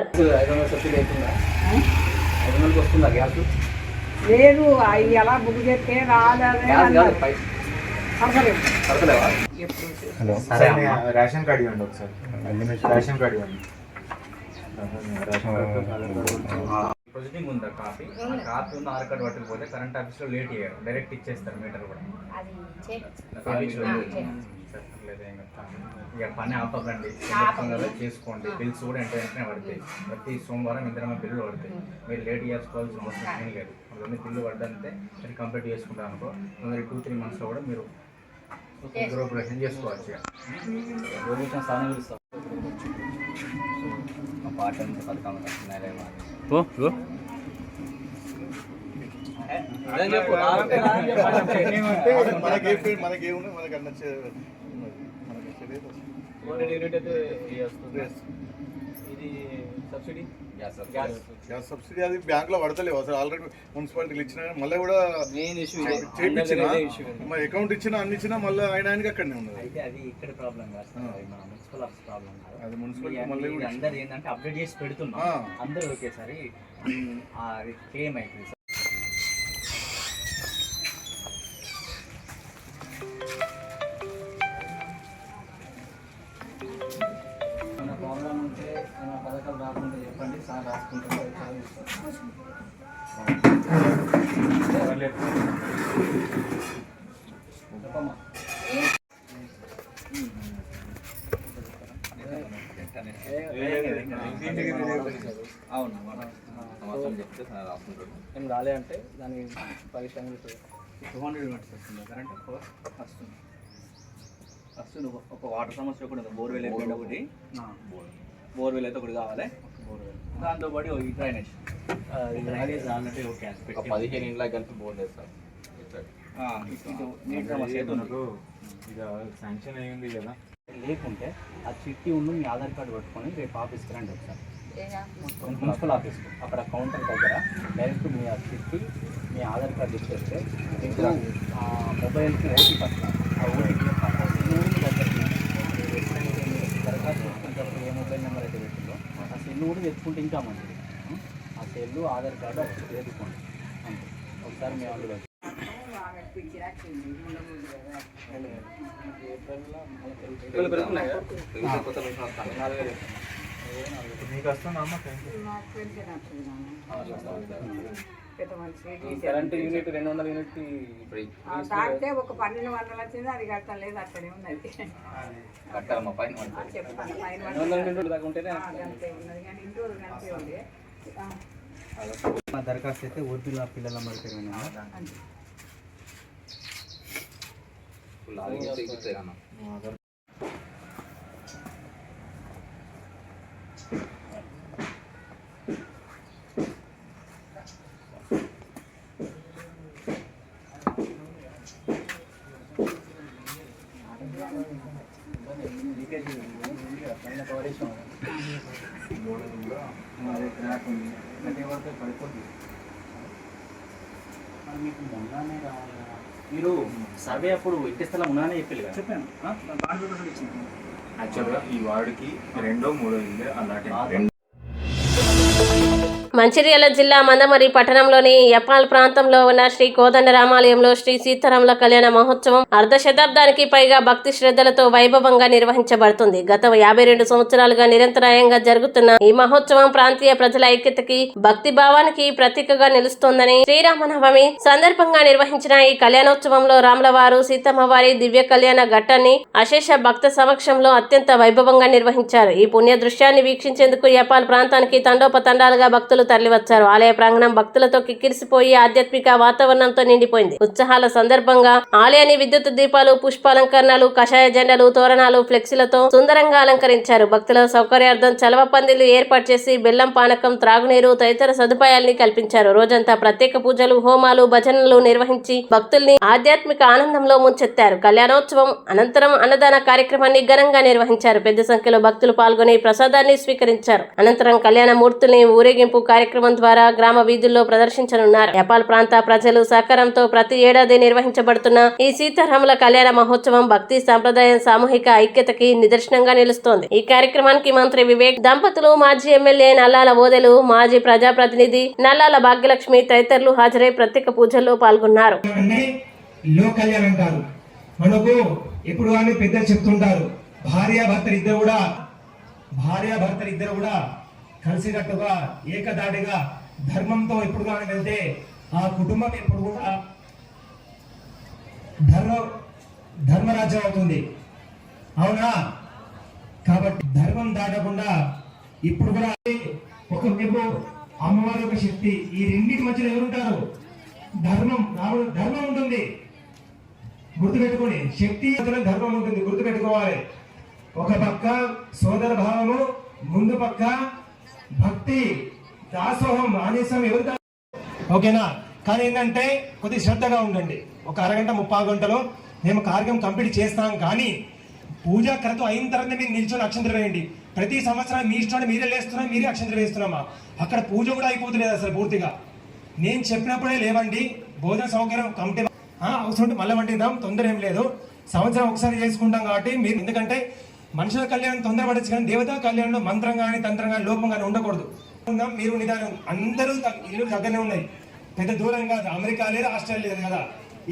లేదు అవి ఎలా బుక్ చేస్తే రాలేదు. రేషన్ కార్డు ఇవ్వండి ఒకసారి. రేషన్ కార్డు ఇవ్వండి. ప్రొసీడింగ్ ఉందా కాపీ? కాపీ ఉన్న ఆధార్ కార్డు పట్టకపోతే కరెంట్ ఆఫీస్లో లేట్ అయ్యారు, డైరెక్ట్ ఇచ్చేస్తారు మీటర్ కూడా. ఇక పని ఆపకండి, కదా చేసుకోండి. బిల్స్ కూడా వెంటనే పడతాయి. ప్రతి సోమవారం ఇంద్రమ్మ బిల్లులు పడతాయి. మీరు లేట్ చేసుకోవాల్సిన అవసరం ఏం లేదు. అవన్నీ బిల్లు పడ్డంతే మీరు కంప్లీట్ చేసుకుంటారు అనుకో, 2-3 మంత్స్లో కూడా మీరు గృహప్రవేశం చేసుకోవచ్చు. ఇది సబ్సిడీ గ్యాస్ సబ్సిడీ అది బ్యాంక్లో పడతలేవు అసలు. ఆల్రెడీ మున్సిపాలిటీలు ఇచ్చినా మళ్ళీ కూడా మెయిన్ ఇష్యూ చేయించిన అకౌంట్ ఇచ్చినా అన్ని ఇచ్చినా మళ్ళీ ఆయనకి అక్కడనే ఉన్నది. అయితే అది ఇక్కడ ప్రాబ్లం కాదు, మన మున్సిపల్ ఆఫీస్ ప్రాబ్లం కాదు. అది మున్సిపాలిటీ మళ్ళీ అందరు ఏంటంటే అప్డేట్ చేసి పెడుతున్నాం, అందరూ ఒకేసారి క్లెయిమ్ అవుతుంది. ప్రాబ్లం ఉంటే పథకాలు రాకుండా చెప్పండి, సార్ రాసుకుంటారు. అవును, ఏం రాలే అంటే దాని పరిశ్రమ 200 యూనిట్స్ వస్తుంది కరెంట్ వస్తుంది. ఫస్ట్ ఒక వాటర్ సమస్య కూడా ఉంది. బోర్వెల్ అయితే ఒకటి, బోర్వెల్ అయితే ఒకటి కావాలి. దాంతోపాటు ఈ డ్రైనేజ్ ఆల్రెడీ ఓకే 15 ఇంట్లో కలిపి బోర్డు వేస్తారు. నీటి సమస్య అయితే ఉన్నది. శాంక్షన్ అయ్యింది కదా, లేకుంటే ఆ చిట్టి ఉండి మీ ఆధార్ కార్డు పట్టుకొని రేపు ఆఫీస్కి రండి ఒకసారి, మున్సిపల్ ఆఫీస్కి. అక్కడ కౌంటర్ దగ్గర డైరెక్ట్ మీ ఆ చిట్టి, మీ ఆధార్ కార్డు ఇచ్చేస్తే మీకు మొబైల్కి ఓటీపీ వస్తుంది. ఆ ఓటీపీ దరఖాస్తు చేసుకునేటప్పుడు ఏ మొబైల్ నెంబర్ అయితే పెట్టిందో ఆ సెల్ కూడా తెచ్చుకుంటే ఇంకా మంచిది. ఆ సెల్లు, ఆధార్ కార్డు ఒకటి వేసుకోండి అంతే. ఒకసారి మీ అందులో కరెంట్ యూనిట్ 200 యూనిట్ తాగితే ఒక 1200 వచ్చింది, అది కట్టడం లేదు, అక్కడే ఉన్నది. కట్టాలమ్మా పైన చెప్పాను పైన దాకా ఉంటేనే ఉన్నది కానీ ఇంటూరు కనిపి ఉంది. దరఖాస్తు అయితే ఒరిజినల్ పిల్లల మరి మీరు సర్వే అప్పుడు ఇంటి స్థలం ఉన్నానే చెప్పారు కదా? చెప్పాను. యాక్చువల్గా ఈ వార్డుకి 2-3 ఇల్లు అలాంటి. మంచిర్యాల జిల్లా మందమరి పట్టణంలోని యపాల్ ప్రాంతంలో ఉన్న శ్రీ కోదండరామాలయంలో శ్రీ సీతారాముల కళ్యాణ మహోత్సవం అర్ధ శతాబ్దానికి పైగా భక్తి శ్రద్ధలతో వైభవంగా నిర్వహించబడుతుంది. గత 52 సంవత్సరాలుగా నిరంతరాయంగా జరుగుతున్న ఈ మహోత్సవం ప్రాంతీయ ప్రజల ఐక్యతకి, భక్తి భావానికి ప్రతీకగా నిలుస్తోందని శ్రీరామనవమి సందర్భంగా నిర్వహించిన ఈ కళ్యాణోత్సవంలో రాములవారు, సీతమ్మవారి దివ్య కళ్యాణ ఘట్టాన్ని అశేష భక్త సమక్షంలో అత్యంత వైభవంగా నిర్వహించారు. ఈ పుణ్య దృశ్యాన్ని వీక్షించేందుకు యపాల్ ప్రాంతానికి తండోపతండాలుగా భక్తులు తరలివచ్చారు. ఆలయ ప్రాంగణం భక్తులతో కిక్కిరిసిపోయి ఆధ్యాత్మిక వాతావరణంతో నిండిపోయింది. ఉత్సవాల సందర్భంగా ఆలయాన్ని విద్యుత్ దీపాలు, పుష్పాలంకరణలు, కషాయ జెండాలు, తోరణాలు, ఫ్లెక్సీలతో సుందరంగా అలంకరించారు. భక్తుల సౌకర్యార్థం చలవ పందిళ్లు ఏర్పాటు చేసి బెల్లం పానకం, త్రాగునీరు తదితర సదుపాయాల్ని కల్పించారు. రోజంతా ప్రత్యేక పూజలు, హోమాలు, భజనలు నిర్వహించి భక్తుల్ని ఆధ్యాత్మిక ఆనందంలో ముంచెత్తారు. కళ్యాణోత్సవం అనంతరం అన్నదాన కార్యక్రమాన్ని ఘనంగా నిర్వహించారు. పెద్ద సంఖ్యలో భక్తులు పాల్గొని ప్రసాదాన్ని స్వీకరించారు. అనంతరం కళ్యాణ మూర్తుల్ని ఊరేగింపు కార్యక్రమం ద్వారా గ్రామ వీధుల్లో ప్రదర్శించనున్నారు. నేపాల్ ప్రాంత ప్రజలు సహకారంతో ప్రతి ఏడాది నిర్వహించబడుతున్న ఈ సీతారాముల కళ్యాణ మహోత్సవం భక్తి, సంప్రదాయం, సామూహిక ఐక్యతకి నిదర్శనంగా నిలుస్తోంది. ఈ కార్యక్రమానికి మంత్రి వివేక్, దంపతులు, మాజీ ఎమ్మెల్యే నల్లాల ఓదెలు, మాజీ ప్రజాప్రతినిధి నల్లాల భాగ్యలక్ష్మి తదితరులు హాజరై ప్రత్యేక పూజల్లో పాల్గొన్నారు. లోక కళ్యాణం అంటారు. మనకు ఎప్పుడు కానీ పెద్దలు చెప్తుంటారు, భార్యాభర్తలు ఇద్దరు కూడా కలిసికట్టుగా ఏకదాటిగా ధర్మంతో ఎప్పుడు కానీ వెళ్తే ఆ కుటుంబం ఎప్పుడు కూడా ధర్మరాజ్యం అవుతుంది. అవునా? కాబట్టి ధర్మం దాటకుండా ఇప్పుడు కూడా ఒక వైపు అమ్మవారి యొక్క శక్తి, ఈ రెండింటి మధ్యలో ఎవరుంటారు? ధర్మం ఉంటుంది, గుర్తుపెట్టుకోండి. శక్తి ధర్మం ఉంటుంది, గుర్తుపెట్టుకోవాలి. ఒక పక్క సోదర భావము, ముందు పక్క భక్తి, దాసోహం, ఆదేశం ఎవరు? ఓకేనా? కానీ ఏంటంటే కొద్ది శ్రద్ధగా ఉండండి. ఒక అరగంట 30 గంటలో మేము కార్యక్రమం కంప్లీట్ చేస్తాం. కానీ పూజా క్రతం అయిన తర్వాత మీరు నిల్చొని అక్షంతలు వేయండి. ప్రతి సంవత్సరం మీ ఇష్టాన్ని మీరే లేస్తున్నాం, మీరే అక్షంతలు వేస్తున్నామా? అక్కడ పూజ కూడా అయిపోతలేదు అసలు పూర్తిగా. నేను చెప్పినప్పుడే లేవండి. భోజన సౌకర్యం కమిటీ అవసరం మళ్ళీ వండిద్దాం, తొందర ఏం లేదు. సంవత్సరం ఒకసారి చేసుకుంటాం కాబట్టి మీరు, ఎందుకంటే మనుషుల కళ్యాణం తొందరపడచ్చు, కానీ దేవతా కళ్యాణంలో మంత్రం కానీ తంత్రం కానీ లోపం కానీ ఉండకూడదు. మీరు నిదానం, అందరూ ఇల్లు దగ్గరనే ఉన్నాయి, పెద్ద దూరం కాదు. అమెరికా లేదు, ఆస్ట్రేలియా లేదు కదా,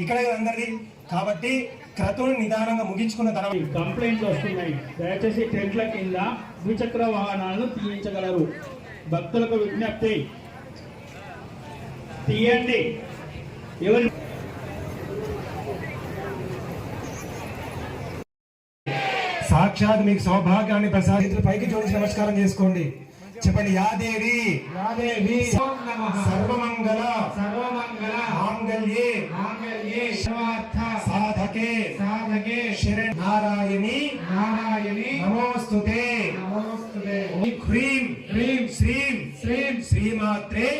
ఇక్కడ అందరిది. కాబట్టి క్రతువుని నిదానంగా ముగించుకున్న తర్వాత కంప్లైంట్లు వస్తున్నాయి. దయచేసి టెంట్ల కింద ద్విచక్ర వాహనాలను తీయించగలరు. భక్తులకు విజ్ఞప్తి, తీయండి. ఎవరి సాక్షాత్ మీకు సౌభాగ్యాన్ని ప్రసాదించి పైకి జోడించి నమస్కారం చేసుకోండి. చెప్పండి, యాదేవి సర్వమంగళ మాంగళ్యే సాధకే నారాయణి నమోస్తుతే. హ్రీం శ్రీం శ్రీమాత్రే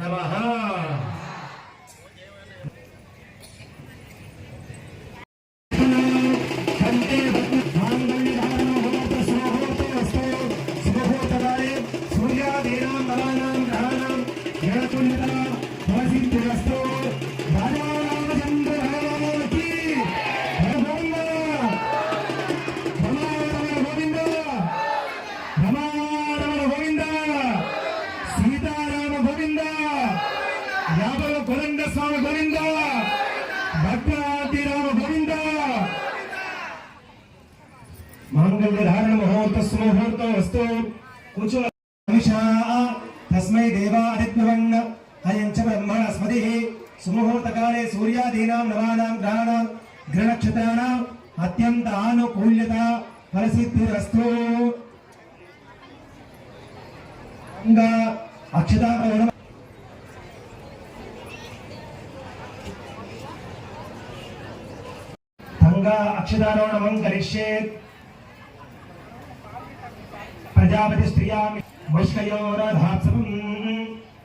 నమః. తస్మై దేవాదిత్యవన్న అయం చ బ్రహ్మణ స్మతిః సుముహూర్తకాలే సూర్యాదీనాం నవానాం గ్రహాణాం గ్రహనక్షత్రాణాం అత్యంత ఆనుకూల్యత ఫలసిద్ధిరస్తు. అక్షతారోహణం అక్షతారోహణం కరిష్యేత్. ప్రజాపతి స్త్రియాం వైష్కయోరధాత్సవం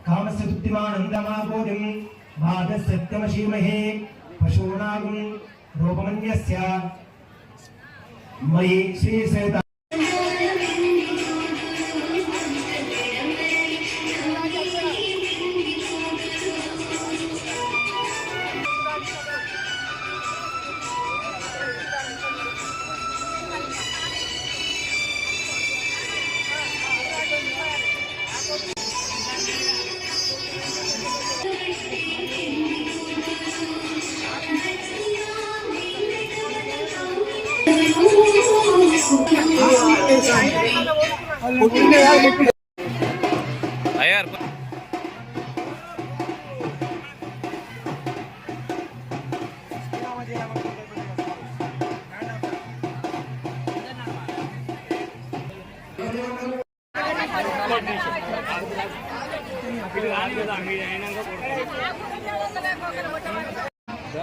కామస్య తృప్తిమానందమాపోదిం వాదసత్యమశీమహే పశూనాగం రూపమన్యస్య మయి శ్రీసేత.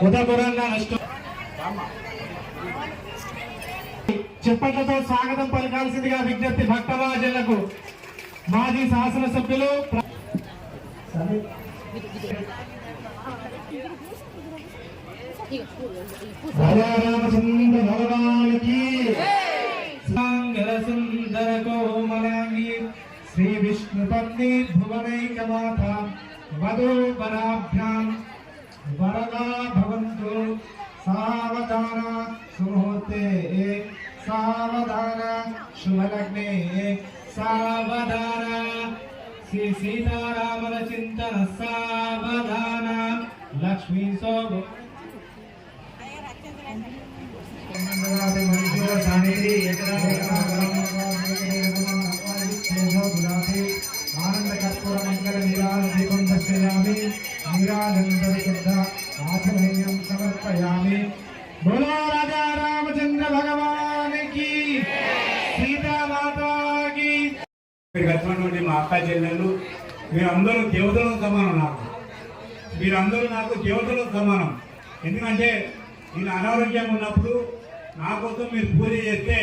ఉదయపూర్వకంగా నష్టం చెప్పట్లతో స్వాగతం పలకాల్సిందిగా విజ్ఞప్తి భక్తవాజులకు. మాజీ శాసనసభ్యులు రామచంద్ర భగవానికి సుందర కోమలాంగి శ్రీ విష్ణుపత్ని భువనైకమాత వధూవరాభ్యాం వరదా భవంతు. సావధాన సుముహూర్తే సావధాన శుభలగ్నే సావధాన. శ్రీ సీతారామల చింతన సావధాన. లక్ష్మీ సోభ ఆనంద కర్పూర మంగళ నిరాళ దీపం దర్శయామి. నిరాళంబరిశుద్ధ ఆచమనీయం సమర్పయామి. బోలో రాజా రామచంద్ర భగవానికి సీతామాతాకి. వచ్చినటువంటి మా అక్క చెల్లెళ్ళు మీరందరూ దేవతలకు సమానం. మీరందరూ నాకు దేవతలకు సమానం. ఎందుకంటే నేను అనారోగ్యంగా ఉన్నప్పుడు నా కోసం మీరు పూజ చేస్తే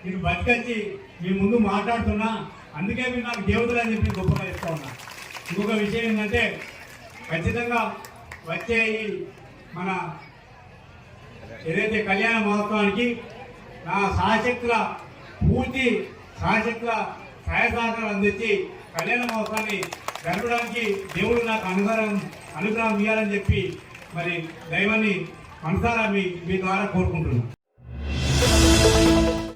నేను బతికొచ్చి మీ ముందు మాట్లాడుతున్నా. అందుకే మీరు నాకు దేవతలు అని చెప్పి గొప్పగా చెప్తా ఉన్నా. ఇంకొక విషయం ఏంటంటే ఖచ్చితంగా వచ్చే ఈ మన ఏదైతే కళ్యాణ మహోత్సవానికి నా సాయశక్తుల పూర్తి సాయశక్తుల సహాయ సహకారాలు అందించి కళ్యాణ మహోత్సవాన్ని జరపడానికి దేవుడు నాకు అనుగ్రహం ఇవ్వాలని చెప్పి మరి దైవాన్ని మనసారా మీ ద్వారా కోరుకుంటున్నాను.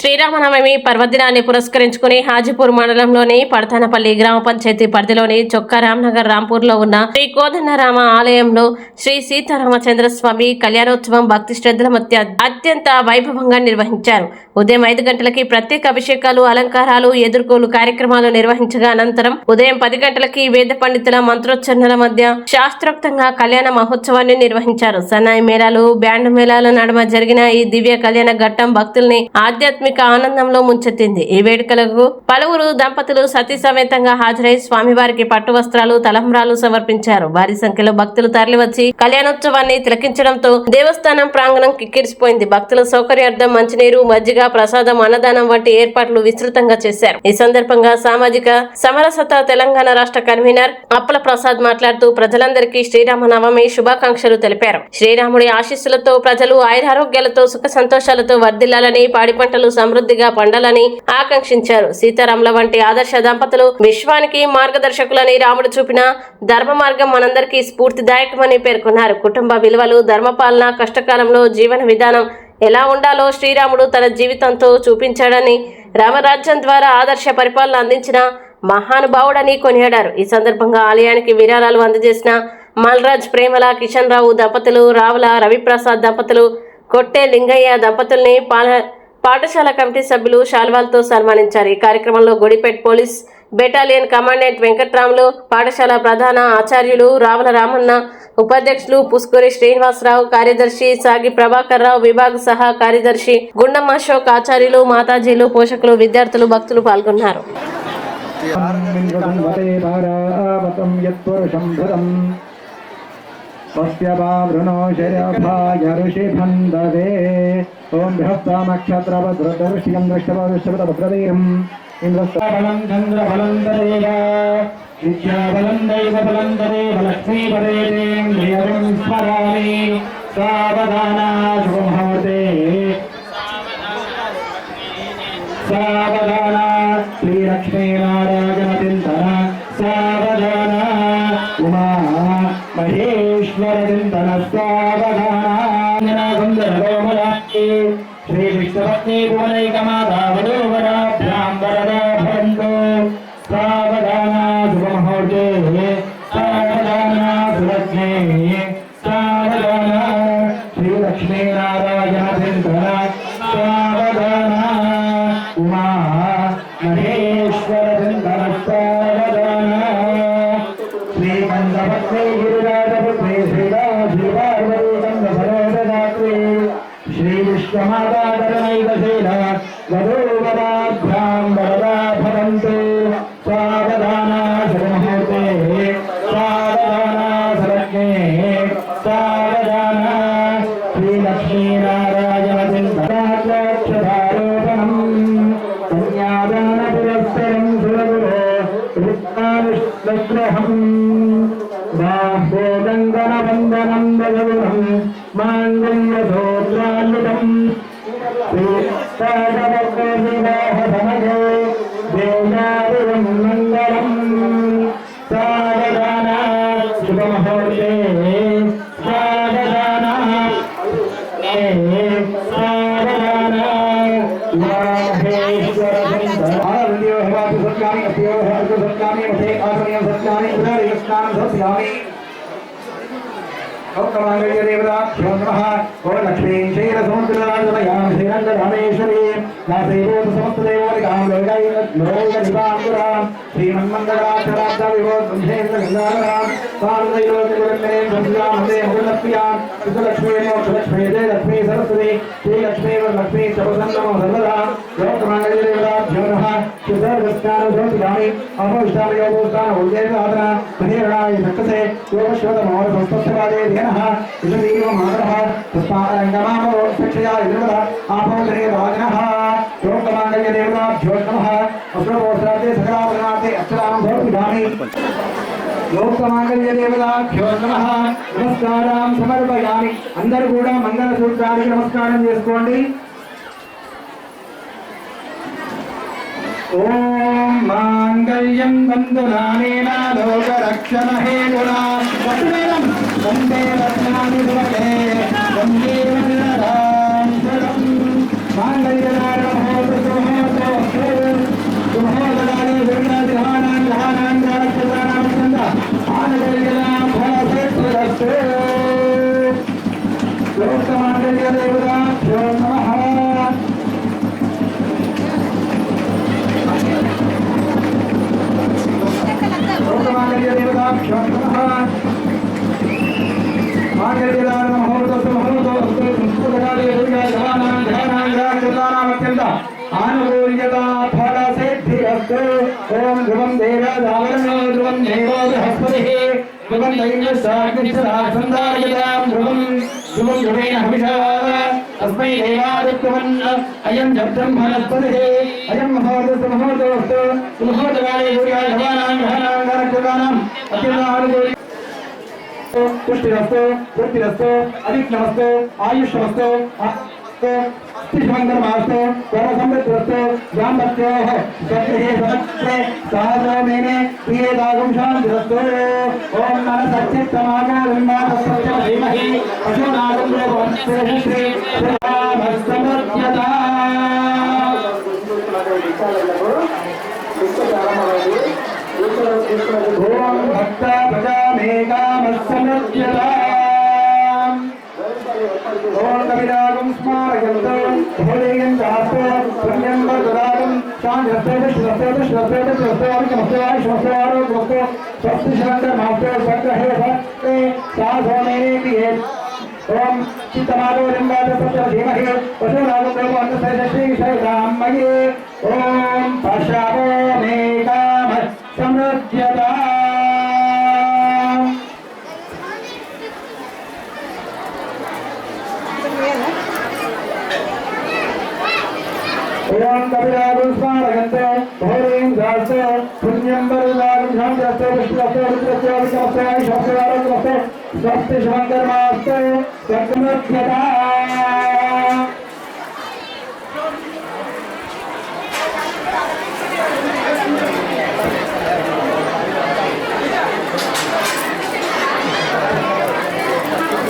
శ్రీరామనవమి పర్వదినాన్ని పురస్కరించుకుని హాజీపూర్ మండలంలోని పడతానపల్లి గ్రామ పంచాయతీ పరిధిలోని చొక్కా రామ్నగర్ రాంపూర్లో ఉన్న శ్రీ కోదండరామ ఆలయంలో శ్రీ సీతారామచంద్రస్వామి కళ్యాణోత్సవం భక్తి శ్రద్ధల మధ్య అత్యంత వైభవంగా నిర్వహించారు. ఉదయం 5 గంటలకి ప్రత్యేక అభిషేకాలు, అలంకారాలు, ఎదుర్కోలు కార్యక్రమాలు నిర్వహించగా అనంతరం ఉదయం 10 గంటలకి వేద పండితుల మంత్రోచ్చరణల మధ్య శాస్త్రోక్తంగా కళ్యాణ మహోత్సవాన్ని నిర్వహించారు. సన్నాయి మేళాలు, బ్యాండ్ మేళాల నడుమ జరిగిన ఈ దివ్య కళ్యాణ ఘట్టం భక్తుల్ని ఆధ్యాత్మిక ఆనందంలో ముంచెత్తింది. ఈ వేడుకలకు పలువురు దంపతులు సతీ సమేతంగా హాజరై స్వామివారికి పట్టు వస్త్రాలు, తలంబ్రాలు సమర్పించారు. భారీ సంఖ్యలో భక్తులు తరలివచ్చి కళ్యాణోత్సవాన్ని తిలకించడంతో దేవస్థానం ప్రాంగణం కిక్కిరిసిపోయింది. భక్తుల సౌకర్యార్థం మంచినీరు, మజ్జిగ, ప్రసాదం, అన్నదానం వంటి ఏర్పాట్లు విస్తృతంగా చేశారు. ఈ సందర్భంగా సామాజిక సమరసత తెలంగాణ రాష్ట్ర కన్వీనర్ అప్పల ప్రసాద్ మాట్లాడుతూ ప్రజలందరికీ శ్రీరామనవమి శుభాకాంక్షలు తెలిపారు. శ్రీరాముడి ఆశీస్సులతో ప్రజలు ఆయురారోగ్యాలతో సుఖ సంతోషాలతో వర్ధిల్లాలని, పాడి పంటలు సమృద్ధిగా పండాలని ఆకాంక్షించారు. సీతారాముల వంటి ఆదర్శ దంపతులు విశ్వానికి మార్గదర్శకులని రాముడు చూపిన ధర్మ మార్గం మనందరికీ స్ఫూర్తిదాయకమని పేర్కొన్నారు. కుటుంబ విలువలు, ధర్మపాలన, కష్టకాలంలో జీవన విధానం ఎలా ఉండాలో శ్రీరాముడు తన జీవితంతో చూపించాడని, రామరాజ్యం ద్వారా ఆదర్శ పరిపాలన అందించిన మహానుభావుడని కొనియాడారు. ఈ సందర్భంగా ఆలయానికి విరాళాలు అందజేసిన మల్రాజ్ ప్రేమల కిషన్ రావు దంపతులు, రావుల రవిప్రసాద్ దంపతులు, కొట్టే లింగయ్య దంపతుల్ని పాఠశాల కమిటీ సభ్యులు శాల్వాలతో సన్మానించారు. ఈ కార్యక్రమంలో Gudipet police battalion commandant Venkatramulu, పాఠశాల ప్రధాన ఆచార్యులు రావుల రామన్న, ఉపాధ్యక్షులు పుస్కూరి శ్రీనివాసరావు, కార్యదర్శి సాగి ప్రభాకర్ రావు, విభాగ సహా కార్యదర్శి గుండం అశోక్, ఆచార్యులు, మాతాజీలు, పోషకులు, విద్యార్థులు, భక్తులు పాల్గొన్నారు. ఓం బృహస్పమక్షత్రభద్రదర్శికం దృష్టభద్రదీయం ఇంద్రబలం చంద్రబలం దదేవ విద్యాబలం దైవబలం దదేవ లక్ష్మీపదేంద్రియం స్మరామి. సావధాన శుభముహూర్తే సావధాన శ్రీలక్ష్మీనారాయణ చింతన సావధాన ఉమా మహేశ్వర చింతన సావధాన శ్రీ విష్ణుపత్ని భువనైకమాతా వధూవరాభ్యాం వరదా భవంతు. సావధాన శుభముహూర్తే సావధాన సులగ్నే సావధాన శ్రీలక్ష్మీనారాయణ చింతన సావధాన ఉమా మహేశ్వర చింతన సావధాన. శ్రీకంఠపత్ని గిరిరాజపుత్రి శ్రీరాజీవార్వరీ శ్రీ విశ్వమాతాధరణైకశీల వధూవరాభ్యాం వరదా భవంతు. స్వాగత आरण्यो हवासु सत्यामि अप्यो हवासु सत्यामि मथे आसनियं सत्यामि उदरयुष्णानं सत्यामि ओकमांगल्य देवताभ्यो नमः ओम लक्ष्मीं क्षीरसमुद्रराजनयां श्रीरङ्गरामेश्वरीं दासेवोत समस्तदेवोनिकां लोकनिपाङ्कुरां श्रीमन्मङ्गलाक्षराब्धविभोद्बन्धेन्द्रगङ्गाधरां सार्वदैलोकनिरञ्जनें संस्कृतां हृदे मुकुलप्रियां विष्णुलक्ष्मी मोक्षलक्ष्मी जयलक्ष्मी सरस्वती श्रीलक्ष्मी वरलक्ष्मी सर्वसन्नमो सर्वदा लोकमांगल्य देवताभ्यो नमः सुसर्गस्नानं समर्पयामि अहोष्टामि योगोष्ठान उद्देशादना महेरणाय सक्कसे योगश्वतमोर संस्तभ्यवादे विषदीव मातरः पुष्पारङ्गमामो सक्षया विद्रवः आपोदरे राजनः लोकमाङ्गल्य देवताभ्यो नमः अस्त्रपोत्रार्थे सकलाभरणार्थे अक्षरां समर्पयामि लोकमाङ्गल्य देवताभ्यो नमः नमस्कारां समर्पयामि అందరూ కూడా మంగళ సూత్రానికి నమస్కారం చేసుకోండి ఓం మాంగళ్యం బంధునానేన లోకరక్షణహేతునా వసుదేవం వందే రత్నాని సుభగే వందే వల్లభాంశరం మాంగళ్యనారమహోదరాని విఘ్నగ్రహాణాం గ్రహాణాం గ్రహక్షతానాం చంద ఆనగళ్యనాం ఫలసేత్రదస్తు లోకమాంగళ్య దేవతాభ్యో నమః लोकमांगल्य देवताभ्यो नमः मांगल्यदान महोदस्तु महोदस्तु संस्कृतकाले दुर्गाय धनानां धनानां ग्रहक्षतानां अत्यन्त आनुकूल्यता फलसिद्धिरस्तु ओम ध्रुवं देवदावरणो ध्रुवं देवो बृहस्पतिः ध्रुवं दैवस्याग्निश्चरासन्दायतां ध्रुवं ध्रुवेण हविषा तस्मै देवादित्यवन् अयं जब्दं वनस्पतिः अयं महोदस्तु मुहूर्तकाले दुर्गाय धनानां ग्रहणानां ग्रहक्षतानाम् अत्यन्त पुष्टिरस्तु वृत्तिरस्तु अदिक्नमस्तु आयुष्मस्तु स्थितिमङ्गलमास्तु सर्वसमृद्धिरस्तु दाम्पत्योः सत्ये सत्ये सहस्रमेने प्रियेदागुं शान्तिरस्तु ॐ मनसच्चित्तमागालिम्बातस्य धीमहि पशूनागं श्री श्रीरामस्तमर्यता ओम भक्त प्रजामेकामस्समर्यताम् ओम कविरागं स्मारयन्तु भोलेयं दासो पुण्यं वरदानं शान्तिरस्तु स्वस्ति शंकर मास्टर सक्रहे भक्ते साधोमेने किये ओम चित्तमालो लिंगादसस्य धीमहि पशुनागं देवो श्री श्रीरामये ओम पशावो मेकाम समृद्ध्यता ओम कविरागं स्मारयन्तु भोलें दासो पुण्यं वरदानं शान्तिरस्तु स्वस्ति शंकरमास्तु समृद्ध्यता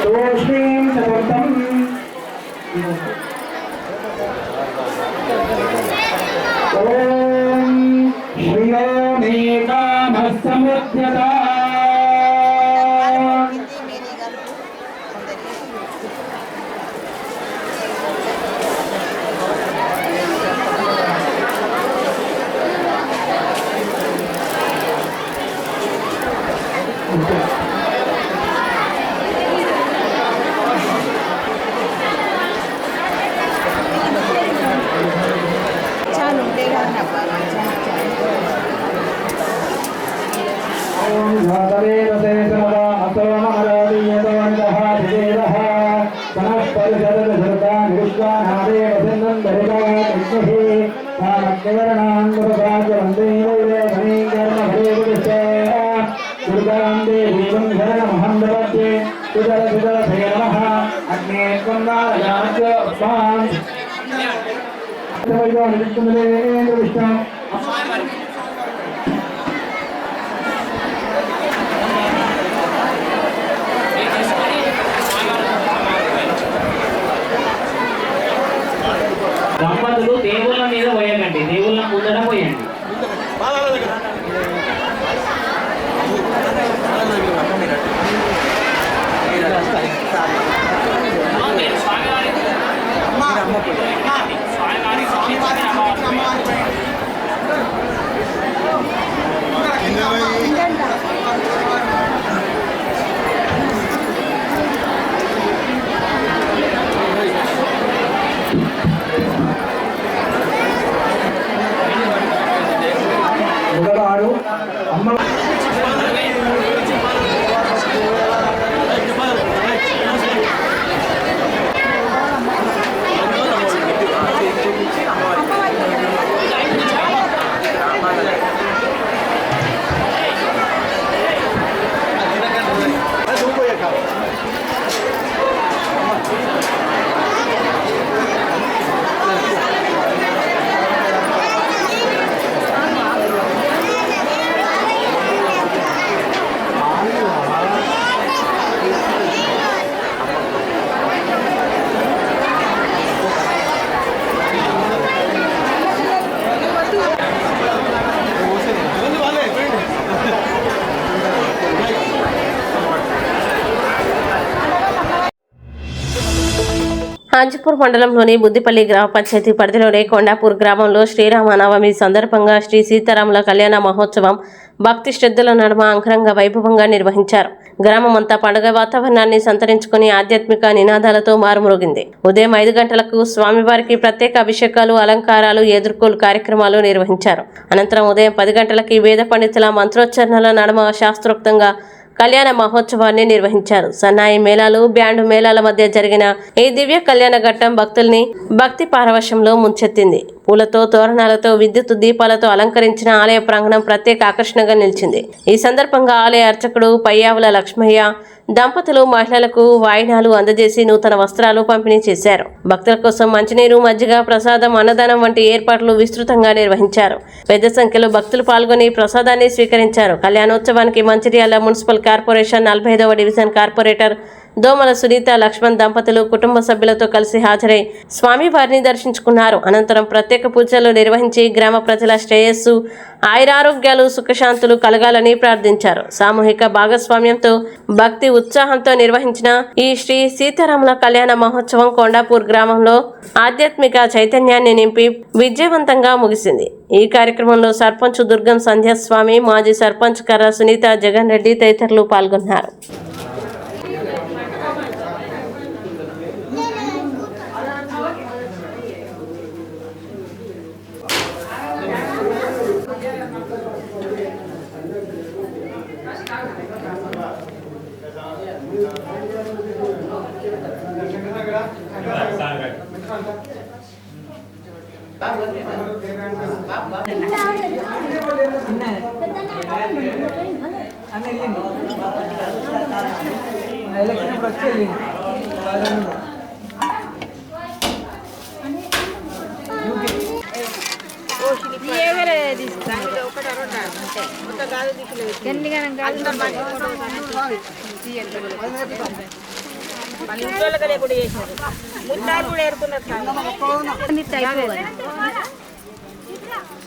तोष्णीं चतुर्थम् ओम श्रियोमेकामस्समुद्यता దంపతులు దేవుళ్ళ మీద పోయకండి, దేవుళ్ళ ముందర హాజీపూర్ మండలంలోని బుద్దిపల్లి గ్రామ పంచాయతీ పరిధిలోని కొండాపూర్ గ్రామంలో శ్రీరామనవమి సందర్భంగా శ్రీ సీతారాముల కళ్యాణ మహోత్సవం భక్తి శ్రద్ధల నడుమ అంగరంగ వైభవంగా నిర్వహించారు. గ్రామమంతా పండుగ వాతావరణాన్ని సంతరించుకుని ఆధ్యాత్మిక నినాదాలతో మారుమ్రోగింది. ఉదయం 5 గంటలకు స్వామివారికి ప్రత్యేక అభిషేకాలు, అలంకారాలు, ఎదుర్కోలు కార్యక్రమాలు నిర్వహించారు. అనంతరం ఉదయం 10 గంటలకి వేద పండితుల మంత్రోచ్చరణల నడుమ శాస్త్రోక్తంగా కళ్యాణ మహోత్సవాన్ని నిర్వహించారు. సన్నాయి మేళాలు, బ్యాండు మేళాల మధ్య జరిగిన ఈ దివ్య కళ్యాణ ఘట్టం భక్తుల్ని భక్తి పారవశంలో ముంచెత్తింది. పూలతో, తోరణాలతో, విద్యుత్ దీపాలతో అలంకరించిన ఆలయ ప్రాంగణం ప్రత్యేక ఆకర్షణగా నిలిచింది. ఈ సందర్భంగా ఆలయ అర్చకుడు పయ్యావుల లక్ష్మయ్య దంపతులు మహిళలకు వాయినాలు అందజేసి నూతన వస్త్రాలు పంపిణీ చేశారు. భక్తుల కోసం మంచినీరు, మజ్జిగ, ప్రసాదం, అన్నదానం వంటి ఏర్పాట్లు విస్తృతంగా నిర్వహించారు. పెద్ద సంఖ్యలో భక్తులు పాల్గొని ప్రసాదాన్ని స్వీకరించారు. కళ్యాణోత్సవానికి మంచిర్యాల మున్సిపల్ కార్పొరేషన్ 45వ డివిజన్ కార్పొరేటర్ దోమల సునీత, లక్ష్మణ్ దంపతులు కుటుంబ సభ్యులతో కలిసి హాజరై స్వామివారిని దర్శించుకున్నారు. అనంతరం ప్రత్యేక పూజలు నిర్వహించి గ్రామ ప్రజల శ్రేయస్సు, ఆయురారోగ్యాలు, సుఖశాంతులు కలగాలని ప్రార్థించారు. సామూహిక భాగస్వామ్యంతో భక్తి ఉత్సాహంతో నిర్వహించిన ఈ శ్రీ సీతారాముల కళ్యాణ మహోత్సవం కొండాపూర్ గ్రామంలో ఆధ్యాత్మిక చైతన్యాన్ని నింపి విజయవంతంగా ముగిసింది. ఈ కార్యక్రమంలో సర్పంచ్ దుర్గం సంధ్యాస్వామి, మాజీ సర్పంచ్ కర్ర సునీత, జగన్ రెడ్డి తదితరులు పాల్గొన్నారు.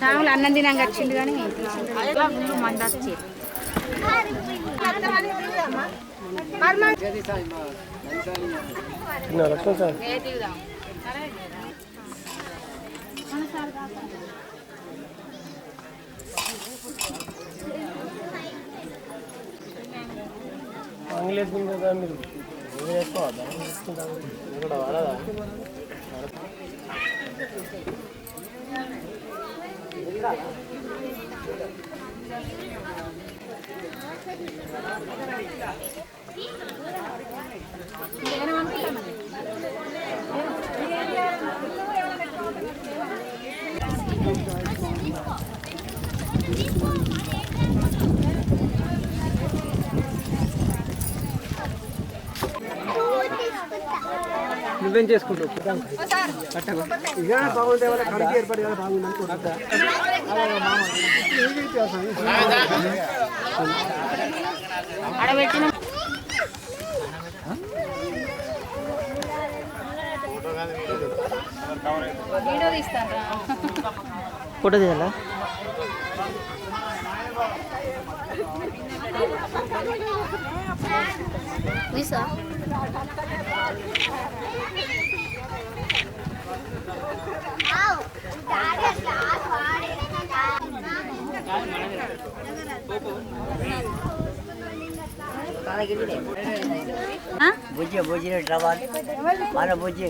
సాములు అన్నం తినాక వచ్చింది కానీ మంది వచ్చి నువ్వేం చేసుకుంటావు ఇక బాగుంటే వాళ్ళ కడికి ఏర్పడి కదా బాగుంది అనుకుంటా ఫోటో తీయాలా बुझे बुझे ड्राइवर मानो बुझे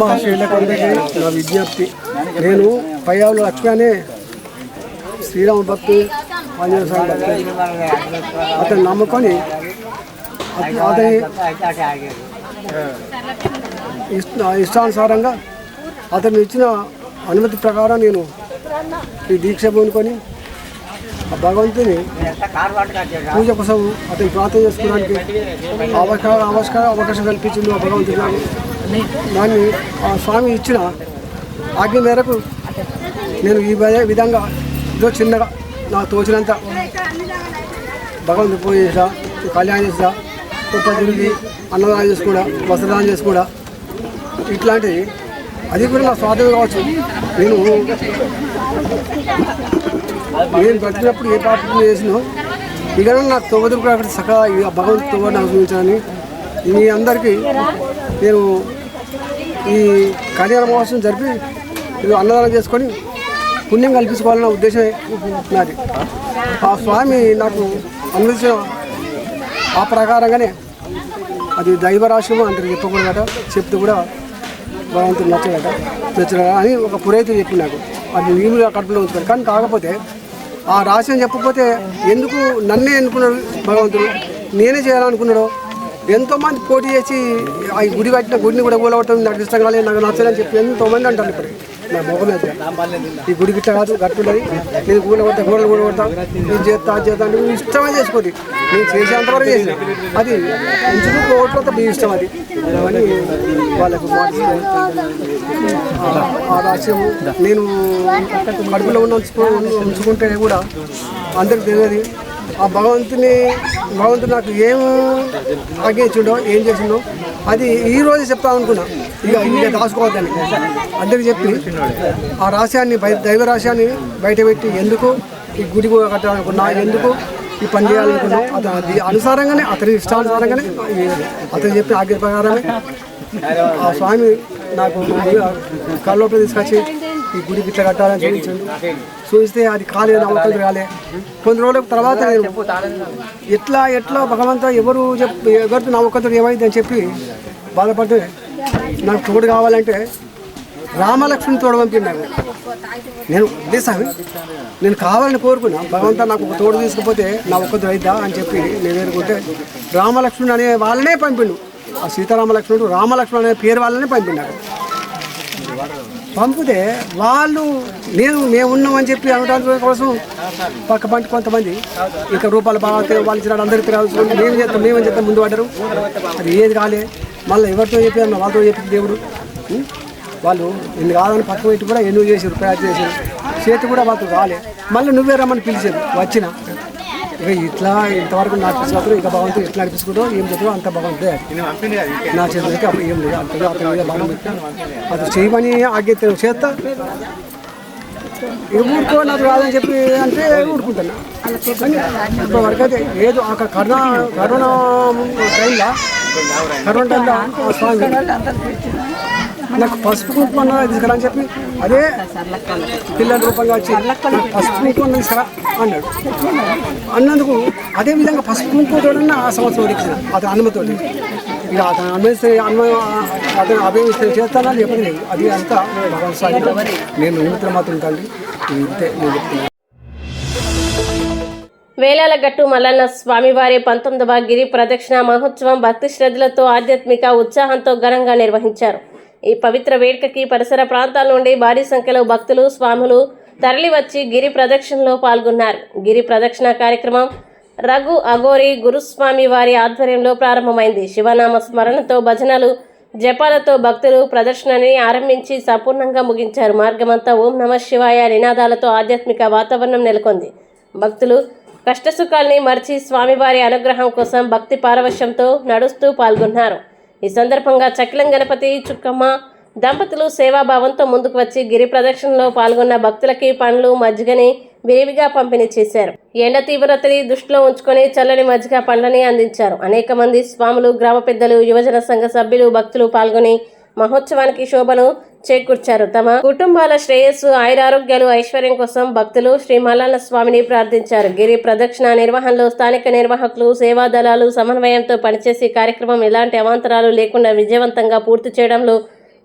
మా శ్రీలకందరికీ నా విజ్ఞప్తి, నేను పయ్యాలు లక్ష్యానే శ్రీరామ భక్తి ఆంజనేయ స్వామి భక్తి అతను నమ్ముకొని అతని ఇష్టానుసారంగా అతను ఇచ్చిన అనుమతి ప్రకారం నేను ఈ దీక్ష పూనుకొని ఆ భగవంతుని పూజ కోసం అతను ప్రార్థన చేసుకోవడానికి అవకాశం కల్పించింది ఆ భగవంతుడు. దాన్ని ఆ స్వామి ఇచ్చిన ఆజ్ఞ మేరకు నేను ఈ విధంగా ఏదో చిన్నగా నాకు తోచినంత భగవంతుని పూజ చేసా, కళ్యాణం చేసా, తిరిగి అన్నదానం చేసుకున్నా, వస్త్రదానం చేసుకున్నా, ఇట్లాంటివి అది కూడా నా స్వాతంత్రం కావచ్చు. నేను బ్రతికినప్పుడు ఏ పాపం చేసినో ఇక నాకు తొవ్వదుకు అక్కడ చక్కగా భగవంతు తొవ్వ నాకు చూపించాలని మీ అందరికీ నేను ఈ కళ్యాణ మహోత్సవం జరిపి ఇది అన్నదానం చేసుకొని పుణ్యం కల్పించుకోవాలన్న ఉద్దేశమే నాది. ఆ స్వామి నాకు అనుమతించిన ఆ ప్రకారంగానే అది దైవరాశ్రమం అంటారు, చెప్పకూడదట, చెప్తే కూడా భగవంతుడు నచ్చడట అని ఒక పురోహితుడు చెప్పి నాకు అది నీళ్ళు కడుపులో ఉంచుతారు. కానీ కాకపోతే ఆ రాశి చెప్పకపోతే ఎందుకు నన్నే ఎన్నుకున్నాడు భగవంతుడు, నేనే చేయాలనుకున్నాడు. ఎంతోమంది పోటీ చేసి ఆ గుడి కట్టిన గుడిని కూడా కూలగొట్టడం నాకు ఇష్టం కాలేదు, నాకు నచ్చలేని చెప్పి ఎంతోమంది అంటారు. ఇప్పుడు నా మొగ మీద ఈ గుడి గిట్ట కాదు కట్టున్నది, నేను కూలగొడతా, గోడలు కూలగొడతా, ఇది చేస్తా అది చేస్తా అంటే నువ్వు ఇష్టమే చేసుకోండి, నేను చేసేంతవరకు చేసిన అది ఉంచుకు పోవట్లతో మీ ఇష్టం అది అని వాళ్ళకు ఆ రాష్ట్రము నేను కడుపులో ఉంచుకుంటే కూడా అందరికి తెలియదు. ఆ భగవంతుడు నాకు ఏం ఆజ్ఞించిండో ఏం చేసిండో అది ఈరోజు చెప్తా అనుకున్నా. ఇక దాచుకోవద్దని అందరికి చెప్పి ఆ రహస్యాన్ని దైవ రహస్యాన్ని బయట పెట్టి ఎందుకు ఈ గుడి కట్టాలనుకున్నా, ఎందుకు ఈ పని చేయాలనుకున్నాం, అతని అనుసారంగానే అతని ఇష్టానుసారంగానే అతను చెప్పిన ఆజ్ఞ ప్రకారమే ఆ స్వామి నాకు కళ్ళలోపల తీసుకొచ్చి ఈ గుడి గిట్ల కట్టాలని చూపించండి. చూపిస్తే అది కాలేదు, నమ్మకం కాలే. కొన్ని రోజుల తర్వాత నేను ఎట్లా భగవంతుడు ఎవరితో నమ్మకంతో ఏమైంది అని చెప్పి బాధపడితే నాకు తోడు కావాలంటే రామలక్ష్మణ్ తోడు పంపించాను. నేను ఉద్దేశాన్ని నేను కావాలని కోరుకున్నా, భగవంతుడు నాకు ఒక తోడు తీసుకుపోతే నా ఒక్కతో అయిద్దా అని చెప్పి నేను వేరుకుంటే రామలక్ష్మణ్ అనే వాళ్ళనే పంపిండు. ఆ సీతారామలక్ష్మణుడు రామలక్ష్మణ్ అనే పేరు వాళ్ళనే పంపినాడు. పంపితే వాళ్ళు మేము ఉన్నామని చెప్పి అనడానికి కోసం పక్క పంటి కొంతమంది ఇక రూపాయలు బాగా వాళ్ళు ఇచ్చినాడు, అందరికీ తిరగాల్సి మేమని చెప్తాం ముందు పడ్డారు. అది ఏది కాలే, మళ్ళీ ఎవరితో చెప్పారు వాళ్ళతో చెప్పింది దేవుడు. వాళ్ళు ఎన్ని కాదని పక్క పెట్టి కూడా ఎన్నో చేసారు, ప్రయాణం చేశారు, చేతి కూడా వాళ్ళతో రాలే. మళ్ళీ నువ్వే రమ్మని పిలిచారు, వచ్చిన ఇక ఇట్లా ఇంతవరకు నడిపించుకుంటారు. ఇక భగవంతుడు ఎట్లా నడిపించుకుంటూ ఏం చదువు అంత భగవంతుడే నా చేతులకి అప్పుడు ఏం లేదు. అంతగా అతని మీద బాగా అది చేయమని ఆజ్ఞ చేస్తా, ఇక ఊరుకో నాకు రాదని చెప్పి అంటే ఊరుకుంటాను. ఇప్పటివరకు అయితే ఏదో ఒక కరోనా టైంలో స్వామి నాకు పసుపు కుంకుమ తీసుకురా చెప్పి అదే పిల్లల రూపంగా వచ్చి పసుపు కుంకుమ తీసుకురా అన్నాడు. అన్నందుకు అదేవిధంగా పసుపు కుంకుమతోడన్నా ఆ సంవత్సరం ఇచ్చిన అతని అనుమతితోటి. ఇక అతను అనుమతిస్తే అతను అభిమిస్తే చేస్తానని చెప్పి లేదు. అది అంతా భగవంతుడు నేను నిమిత్తం మాత్రం తండ్రి ఇంతే నేను చెప్తున్నాను. వేలాలగట్టు మల్లన్న స్వామివారి 19వ గిరి ప్రదక్షిణ మహోత్సవం భక్తి శ్రద్ధలతో ఆధ్యాత్మిక ఉత్సాహంతో ఘనంగా నిర్వహించారు. ఈ పవిత్ర వేడుకకి పరిసర ప్రాంతాల నుండి భారీ సంఖ్యలో భక్తులు స్వాములు తరలివచ్చి గిరి ప్రదక్షిణలో పాల్గొన్నారు. గిరి ప్రదక్షిణ కార్యక్రమం రఘు అఘోరి గురుస్వామి వారి ఆధ్వర్యంలో ప్రారంభమైంది. శివనామ స్మరణతో భజనలు జపాలతో భక్తులు ప్రదర్శనని ఆరంభించి సంపూర్ణంగా ముగించారు. మార్గమంతా ఓం నమ శివాయ నినాదాలతో ఆధ్యాత్మిక వాతావరణం నెలకొంది. భక్తులు కష్టసుఖాల్ని మర్చి స్వామివారి అనుగ్రహం కోసం భక్తి పారవశ్యంతో నడుస్తూ పాల్గొన్నారు. ఈ సందర్భంగా చకిలం గణపతి చుక్కమ్మ దంపతులు సేవాభావంతో ముందుకు వచ్చి గిరి ప్రదక్షిణలో పాల్గొన్న భక్తులకి పండ్లు మజ్జిగని విరివిగా పంపిణీ చేశారు. ఎండ తీవ్రతని దృష్టిలో ఉంచుకొని చల్లని మజ్జిగ పండ్లని అందించారు. అనేక మంది స్వాములు, గ్రామ పెద్దలు, యువజన సంఘ సభ్యులు, భక్తులు పాల్గొని మహోత్సవానికి శోభను చేకూర్చారు. తమ కుటుంబాల శ్రేయస్సు, ఆయురారోగ్యాలు, ఐశ్వర్యం కోసం భక్తులు శ్రీ మల్లన్న స్వామిని ప్రార్థించారు. గిరి ప్రదక్షిణ నిర్వహణలో స్థానిక నిర్వాహకులు, సేవా దళాలు సమన్వయంతో పనిచేసి కార్యక్రమం ఎలాంటి అవాంతరాలు లేకుండా విజయవంతంగా పూర్తి చేయడంలో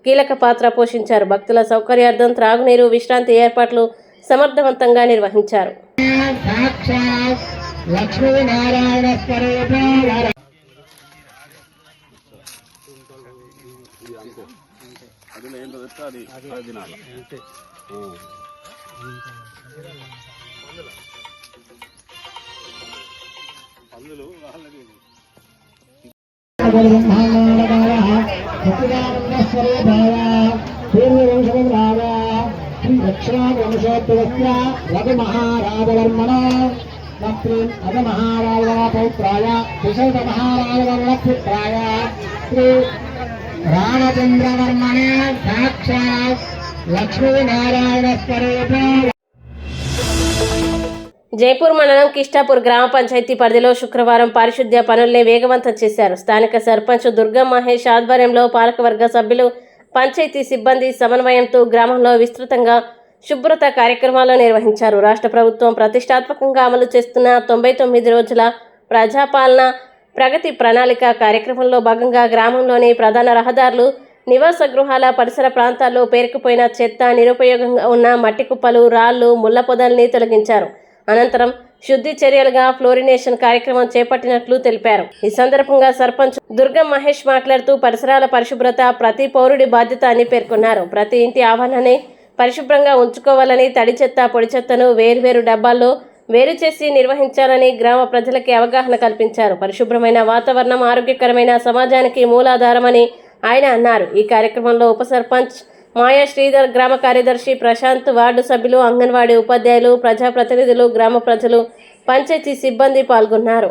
కీలక పాత్ర పోషించారు. భక్తుల సౌకర్యార్థం త్రాగునీరు, విశ్రాంతి ఏర్పాట్లు సమర్థవంతంగా నిర్వహించారు. మహారాజవర్మణ అద మహారాజ పౌత్రాయ కుశల మహారాజవర్మ పుత్రాయ శ్రీ రామచంద్రవర్మణే సాక్షాత్ లక్ష్మీనారాయణ స్వరూప. జైపూర్ మండలం కిష్టాపూర్ గ్రామ పంచాయతీ పరిధిలో శుక్రవారం పారిశుద్ధ్య పనుల్ని వేగవంతం చేశారు. స్థానిక సర్పంచ్ దుర్గం మహేష్ ఆధ్వర్యంలో పాలకవర్గ సభ్యులు, పంచాయతీ సిబ్బంది సమన్వయంతో గ్రామంలో విస్తృతంగా శుభ్రత కార్యక్రమాలు నిర్వహించారు. రాష్ట్ర ప్రభుత్వం ప్రతిష్టాత్మకంగా అమలు చేస్తున్న 99 రోజుల ప్రజాపాలన ప్రగతి ప్రణాళిక కార్యక్రమంలో భాగంగా గ్రామంలోని ప్రధాన రహదారులు, నివాస గృహాల పరిసర ప్రాంతాల్లో పేరుకుపోయిన చెత్త, నిరుపయోగంగా ఉన్న మట్టి కుప్పలు, రాళ్లు, ముళ్ల పొదల్ని తొలగించారు. అనంతరం శుద్ధి చర్యలుగా ఫ్లోరినేషన్ కార్యక్రమం చేపట్టినట్లు తెలిపారు. ఈ సందర్భంగా సర్పంచ్ దుర్గం మహేష్ మాట్లాడుతూ పరిసరాల పరిశుభ్రత ప్రతి పౌరుడి బాధ్యత అని పేర్కొన్నారు. ప్రతి ఇంటి ఆవరణని పరిశుభ్రంగా ఉంచుకోవాలని, తడి చెత్త, పొడి చెత్తను వేర్వేరు డబ్బాల్లో వేరు చేసి నిర్వహించాలని గ్రామ ప్రజలకి అవగాహన కల్పించారు. పరిశుభ్రమైన వాతావరణం ఆరోగ్యకరమైన సమాజానికి మూలాధారమని ఆయన అన్నారు. ఈ కార్యక్రమంలో ఉప సర్పంచ్ మాయా శ్రీధర్, గ్రామ కార్యదర్శి ప్రశాంత్, వార్డు సభ్యులు, అంగన్వాడీ ఉపాధ్యాయులు, ప్రజాప్రతినిధులు, గ్రామ ప్రజలు, పంచాయతీ సిబ్బంది పాల్గొన్నారు.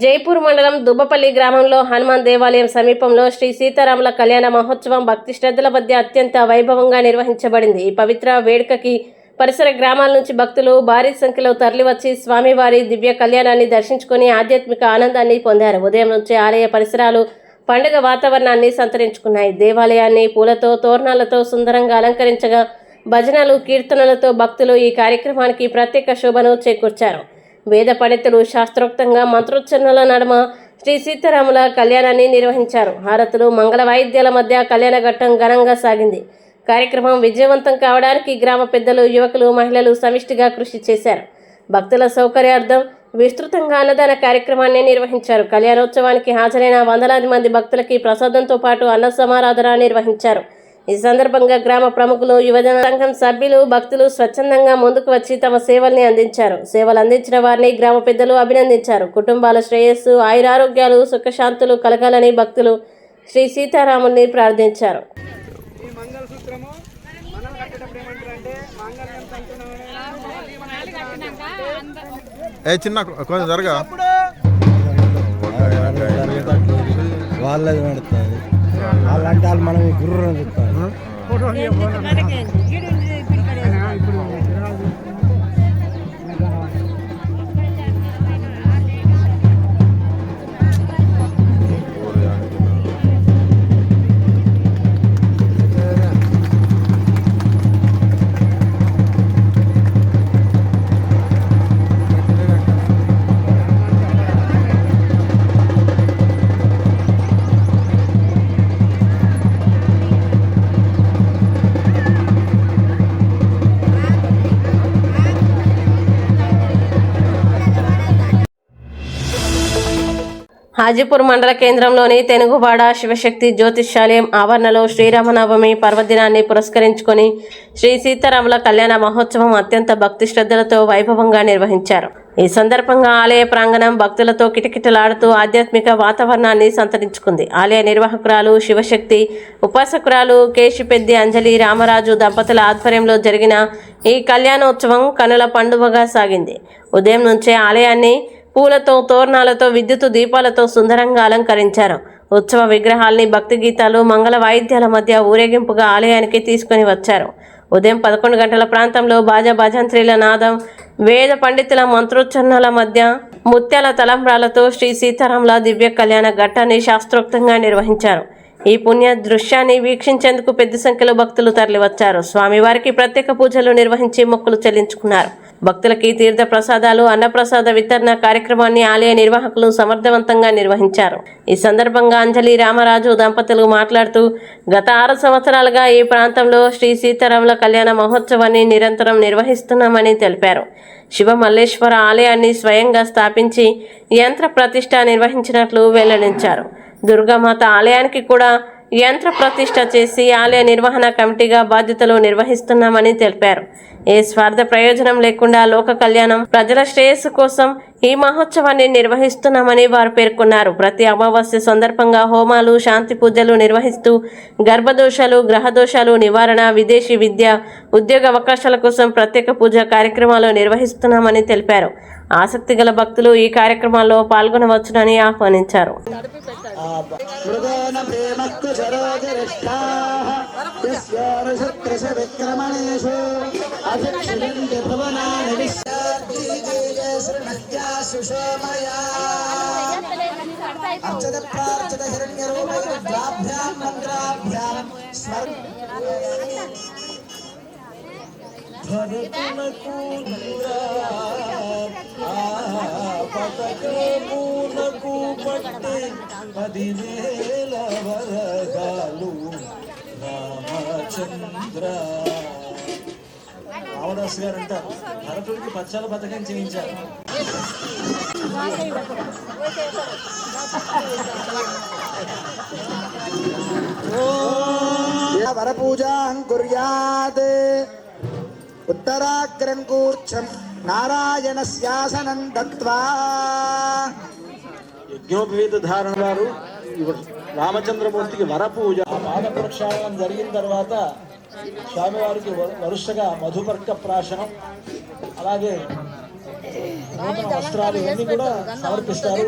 జైపూర్ మండలం దుబ్బపల్లి గ్రామంలో హనుమాన్ దేవాలయం సమీపంలో శ్రీ సీతారాముల కళ్యాణ మహోత్సవం భక్తి శ్రద్ధల మధ్య అత్యంత వైభవంగా నిర్వహించబడింది. ఈ పవిత్ర వేడుకకి పరిసర గ్రామాల నుంచి భక్తులు భారీ సంఖ్యలో తరలివచ్చి స్వామివారి దివ్య కళ్యాణాన్ని దర్శించుకుని ఆధ్యాత్మిక ఆనందాన్ని పొందారు. ఉదయం నుంచి ఆలయ పరిసరాలు పండుగ వాతావరణాన్ని సంతరించుకున్నాయి. దేవాలయాన్ని పూలతో, తోరణాలతో సుందరంగా అలంకరించగా భజనలు, కీర్తనలతో భక్తులు ఈ కార్యక్రమానికి ప్రత్యేక శోభను చేకూర్చారు. వేద పండితులు శాస్త్రోక్తంగా మంత్రోచ్చరణల నడుమ శ్రీ సీతారాముల కళ్యాణాన్ని నిర్వహించారు. హారతులు, మంగళ వాయిద్యాల మధ్య కళ్యాణ ఘట్టం ఘనంగా సాగింది. కార్యక్రమం విజయవంతం కావడానికి గ్రామ పెద్దలు, యువకులు, మహిళలు సమిష్టిగా కృషి చేశారు. భక్తుల సౌకర్యార్థం విస్తృతంగా అన్నదాన కార్యక్రమాన్ని నిర్వహించారు. కళ్యాణోత్సవానికి హాజరైన వందలాది మంది భక్తులకి ప్రసాదంతో పాటు అన్న సమారాధన నిర్వహించారు. ఈ సందర్భంగా గ్రామ ప్రముఖులు, యువజన సంఘం సభ్యులు, భక్తులు స్వచ్ఛందంగా ముందుకు వచ్చి తమ సేవల్ని అందించారు. సేవలు అందించిన వారిని గ్రామ పెద్దలు అభినందించారు. కుటుంబాల శ్రేయస్సు, ఆయురారోగ్యాలు, సుఖశాంతులు కలగాలని భక్తులు శ్రీ సీతారాముల్ని ప్రార్థించారు. చిన్న కొంచెం జరగా వాళ్ళది పెడుతుంది, వాళ్ళంటే వాళ్ళు మనం గుర్రు చెప్తారు. హాజీపూర్ మండల కేంద్రంలోని తెనుగువాడ శివశక్తి జ్యోతిష్యాలయం ఆవరణలో శ్రీరామనవమి పర్వదినాన్ని పురస్కరించుకొని శ్రీ సీతారాముల కళ్యాణ మహోత్సవం అత్యంత భక్తి శ్రద్ధలతో వైభవంగా నిర్వహించారు. ఈ సందర్భంగా ఆలయ ప్రాంగణం భక్తులతో కిటకిటలాడుతూ ఆధ్యాత్మిక వాతావరణాన్ని సంతరించుకుంది. ఆలయ నిర్వాహకురాలు, శివశక్తి ఉపాసకురాలు కేశిపెద్ది అంజలి రామరాజు దంపతుల ఆధ్వర్యంలో జరిగిన ఈ కళ్యాణోత్సవం కనుల పండుగగా సాగింది. ఉదయం నుంచే ఆలయాన్ని పూలతో, తోరణాలతో, విద్యుత్ దీపాలతో సుందరంగా అలంకరించారు. ఉత్సవ విగ్రహాల్ని భక్తి గీతాలు, మంగళ వాయిద్యాల మధ్య ఊరేగింపుగా ఆలయానికి తీసుకుని వచ్చారు. ఉదయం 11 గంటల ప్రాంతంలో బాజా భజంత్రీల నాదం, వేద పండితుల మంత్రోచ్చరణల మధ్య ముత్యాల తలంబ్రాలతో శ్రీ సీతారాముల దివ్య కళ్యాణ ఘట్టాన్ని శాస్త్రోక్తంగా నిర్వహించారు. ఈ పుణ్య దృశ్యాన్ని వీక్షించేందుకు పెద్ద సంఖ్యలో భక్తులు తరలివచ్చారు. స్వామివారికి ప్రత్యేక పూజలు నిర్వహించి మొక్కులు చెల్లించుకున్నారు. భక్తులకి తీర్థ ప్రసాదాలు, అన్నప్రసాద వితరణ కార్యక్రమాన్ని ఆలయ నిర్వాహకులు సమర్థవంతంగా నిర్వహించారు. ఈ సందర్భంగా అంజలి రామరాజు దంపతులు మాట్లాడుతూ, గత 6 సంవత్సరాలుగా ఈ ప్రాంతంలో శ్రీ సీతారాముల కళ్యాణ మహోత్సవాన్ని నిరంతరం నిర్వహిస్తున్నామని తెలిపారు. శివ మల్లేశ్వర ఆలయాన్ని స్వయంగా స్థాపించి యంత్ర ప్రతిష్ఠ నిర్వహించినట్లు వెల్లడించారు. దుర్గామాత ఆలయానికి కూడా యంత్ర ప్రతిష్ఠ చేసి ఆలయ నిర్వహణ కమిటీగా బాధ్యతలు నిర్వహిస్తున్నామని తెలిపారు. ఏ స్వార్థ ప్రయోజనం లేకుండా లోక కళ్యాణం, ప్రజల శ్రేయస్సు కోసం ఈ మహోత్సవాన్ని నిర్వహిస్తున్నామని వారు పేర్కొన్నారు. ప్రతి అమావాస్య సందర్భంగా హోమాలు, శాంతి పూజలు నిర్వహిస్తూ గర్భదోషాలు, గ్రహదోషాలు నివారణ, విదేశీ విద్య, ఉద్యోగ అవకాశాల కోసం ప్రత్యేక పూజా కార్యక్రమాలు నిర్వహిస్తున్నామని తెలిపారు. ఆసక్తి గల భక్తులు ఈ కార్యక్రమాల్లో పాల్గొనవచ్చునని ఆహ్వానించారు. రామదాస్ గారు అంటారు, భరతుడికి పచ్చాల పథకం చేయించారు. వరపూజాం కుర్యాత్ ఉత్తరాగ్రం కూర్చం నారాయణస్యాసనం దత్వా. యజ్ఞోపవీత ధారణ గారు రామచంద్రమూర్తికి వరపూజ పాద ప్రక్షాళనం జరిగిన తర్వాత స్వామివారికి వరుసగా మధుపర్క ప్రాశనం, అలాగే నూతన వస్త్రాలు ఇవన్నీ కూడా సమర్పిస్తారు.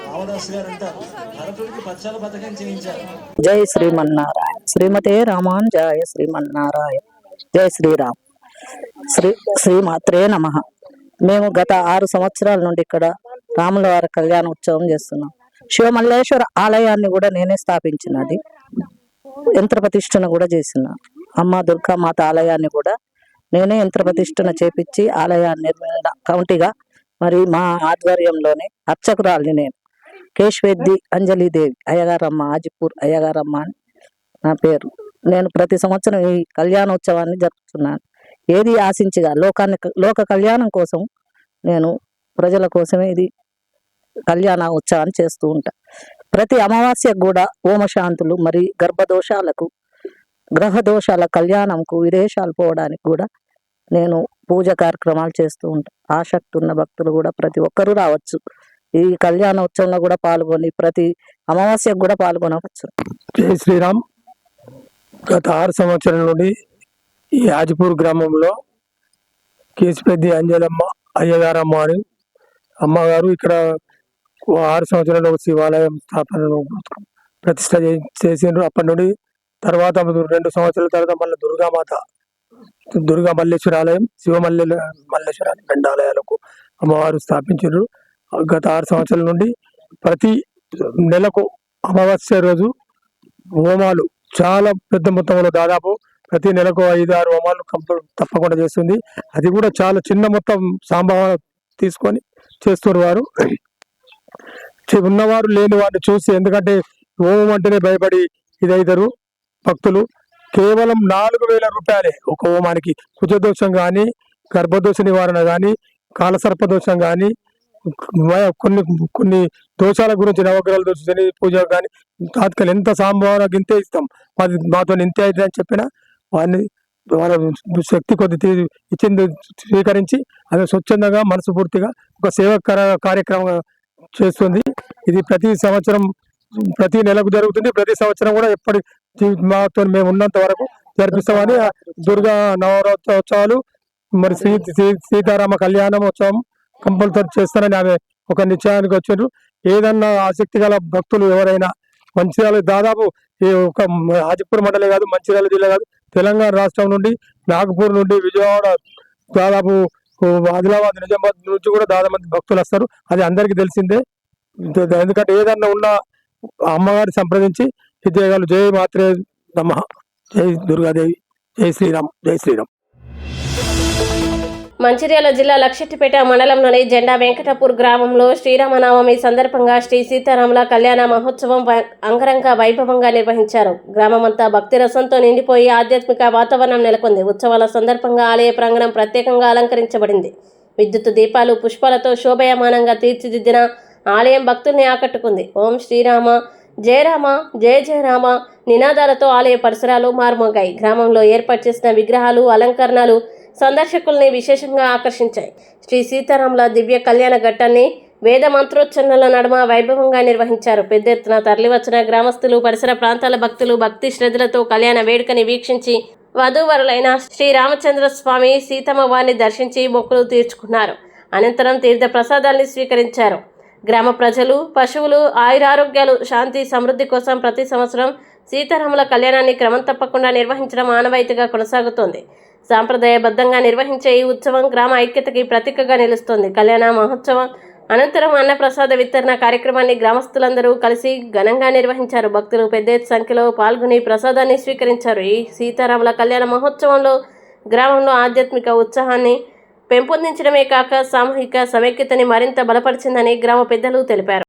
రామదాస్ గారు అంటారు, భరతుడికి పచ్చాల పథకం చేయించారు. జై శ్రీమన్నారాయణ. శ్రీమతే రామానుజాయ శ్రీమన్నారాయణ. జై శ్రీరామ్. శ్రీమాత్రే నమః. మేము గత 6 సంవత్సరాల నుండి ఇక్కడ రాముల వారి కళ్యాణ ఉత్సవం చేస్తున్నాం. శివమల్లేశ్వర ఆలయాన్ని కూడా నేనే స్థాపించినది, యంత్ర ప్రతిష్ఠన కూడా చేసిన. అమ్మ దుర్గామాత ఆలయాన్ని కూడా నేనే యంత్ర ప్రతిష్ఠన చేపించి ఆలయాన్ని నిర్మాణ కమిటీగా, మరి మా ఆధ్వర్యంలోనే అర్చకురాలిని నేను. కేశవేద్ది అంజలిదేవి అయ్యగారమ్మ, ఆజిపూర్ అయ్యగారమ్మ అని నా పేరు. నేను ప్రతి సంవత్సరం ఈ కళ్యాణోత్సవాన్ని జరుపుతున్నాను. ఏది ఆశించగా లోక కళ్యాణం కోసం, నేను ప్రజల కోసమే ఇది కళ్యాణ ఉత్సవాన్ని చేస్తూ ఉంటా. ప్రతి అమావాస్యకు కూడా హోమశాంతులు, మరి గర్భదోషాలకు, గ్రహ దోషాల కళ్యాణంకు, విదేశాలు పోవడానికి కూడా నేను పూజ కార్యక్రమాలు చేస్తూ ఉంటా. ఆసక్తి ఉన్న భక్తులు కూడా ప్రతి ఒక్కరూ రావచ్చు. ఈ కళ్యాణ ఉత్సవంలో కూడా పాల్గొని ప్రతి అమావాస్యకు కూడా పాల్గొనవచ్చు. జై శ్రీరామ్. గత 6 సంవత్సరాల నుండి ఈ ఆజిపూర్ గ్రామంలో కేశపెద్ది అంజలమ్మ అయ్యగారమ్మ అని అమ్మగారు ఇక్కడ 6 సంవత్సరాలు ఒక శివాలయం స్థాపన ప్రతిష్ట చేసిండ్రు. అప్పటి నుండి తర్వాత 2 సంవత్సరాల తర్వాత మళ్ళీ దుర్గా మల్లేశ్వర ఆలయం, మల్లేశ్వర ఆలయం 2 ఆలయాలకు అమ్మవారు స్థాపించారు. గత 6 సంవత్సరాల నుండి ప్రతి నెలకు అమావాస్య రోజు హోమాలు చాలా పెద్ద మొత్తంలో, దాదాపు ప్రతి నెలకు 5-6 హోమాలు తప్పకుండా చేస్తుంది. అది కూడా చాలా చిన్న మొత్తం సంభావన తీసుకొని చేస్తున్నారు వారు. ఉన్నవారు లేని వారిని చూసి, ఎందుకంటే హోమం అంటేనే భయపడి ఇదైతారు భక్తులు. కేవలం 4,000 రూపాయలే ఒక హోమానికి. కుజదోషం కానీ, గర్భదోష నివారణ కానీ, కాలసర్పదోషం కానీ, కొన్ని దోషాల గురించి, నవగ్రహాల దోష శని పూజ కానీ తాత్కాలిక ఎంత సంభావన ఇంతే ఇస్తాం, మాతో ఇంతే అవుతుంది అని చెప్పినా వాళ్ళ శక్తి కొద్ది ఇచ్చింది స్వీకరించి అది స్వచ్ఛందంగా మనస్ఫూర్తిగా ఒక సేవ కార్యక్రమం చేస్తుంది. ఇది ప్రతి సంవత్సరం ప్రతి నెలకు జరుగుతుంది. ప్రతి సంవత్సరం కూడా ఎప్పటి మాతో మేము ఉన్నంత వరకు జరిపిస్తామని దుర్గా నవరాత్రోత్సవాలు మరి సీతారామ కళ్యాణోత్సవం కంపల్సరీ చేస్తారని ఆమె ఒక నిశ్చయానికి వచ్చారు. ఏదన్నా ఆసక్తి గల భక్తులు ఎవరైనా మంచిర్యాల దాదాపు ఒక హాజీపూర్ మండలే కాదు, మంచిర్యాల జిల్లా కాదు, తెలంగాణ రాష్ట్రం నుండి, నాగపూర్ నుండి, విజయవాడ, దాదాపు ఆదిలాబాద్, నిజామాబాద్ నుంచి కూడా దాదాపు మంది భక్తులు వస్తారు. అది అందరికీ తెలిసిందే. ఎందుకంటే ఏదన్నా ఉన్నా అమ్మగారి సంప్రదించి ఇది చేయగలరు. జై మాత్రే నమః, జై దుర్గాదేవి, జై శ్రీరామ్, జై శ్రీరామ్. మంచిర్యాల జిల్లా లక్షెట్టిపేట మండలంలోని జెండా వెంకటపూర్ గ్రామంలో శ్రీరామనవమి సందర్భంగా శ్రీ సీతారాముల కళ్యాణ మహోత్సవం అంగరంగ వైభవంగా నిర్వహించారు. గ్రామమంతా భక్తి రసంతో నిండిపోయి ఆధ్యాత్మిక వాతావరణం నెలకొంది. ఉత్సవాల సందర్భంగా ఆలయ ప్రాంగణం ప్రత్యేకంగా అలంకరించబడింది. విద్యుత్ దీపాలు, పుష్పాలతో శోభయమానంగా తీర్చిదిద్దిన ఆలయం భక్తుల్ని ఆకట్టుకుంది. ఓం శ్రీరామ, జయరామ, జయ జయరామ నినాదాలతో ఆలయ పరిసరాలు మారుమోగాయి. గ్రామంలో ఏర్పాటు చేసిన విగ్రహాలు, అలంకరణలు సందర్శకుల్ని విశేషంగా ఆకర్షించాయి. శ్రీ సీతారాముల దివ్య కళ్యాణ ఘట్టాన్ని వేద మంత్రోచ్చరణల నడుమ వైభవంగా నిర్వహించారు. పెద్ద ఎత్తున తరలివచ్చిన గ్రామస్తులు, పరిసర ప్రాంతాల భక్తులు భక్తి శ్రద్ధలతో కళ్యాణ వేడుకని వీక్షించి వధూవరులైన శ్రీరామచంద్ర స్వామి, సీతమ్మ వారిని దర్శించి మొక్కులు తీర్చుకున్నారు. అనంతరం తీర్థ ప్రసాదాల్ని స్వీకరించారు. గ్రామ ప్రజలు, పశువులు ఆయురారోగ్యాలు, శాంతి, సమృద్ధి కోసం ప్రతి సంవత్సరం సీతారాముల కళ్యాణాన్ని క్రమం తప్పకుండా నిర్వహించడం ఆనవాయితీగా కొనసాగుతోంది. సాంప్రదాయబద్ధంగా నిర్వహించే ఈ ఉత్సవం గ్రామ ఐక్యతకి ప్రతీకగా నిలుస్తోంది. కళ్యాణ మహోత్సవం అనంతరం అన్నప్రసాద వితరణ కార్యక్రమాన్ని గ్రామస్తులందరూ కలిసి ఘనంగా నిర్వహించారు. భక్తులు పెద్ద సంఖ్యలో పాల్గొని ప్రసాదాన్ని స్వీకరించారు. ఈ సీతారాముల కళ్యాణ మహోత్సవంలో గ్రామంలో ఆధ్యాత్మిక ఉత్సాహాన్ని పెంపొందించడమే కాక సామూహిక సమైక్యతని మరింత బలపరిచిందని గ్రామ పెద్దలు తెలిపారు.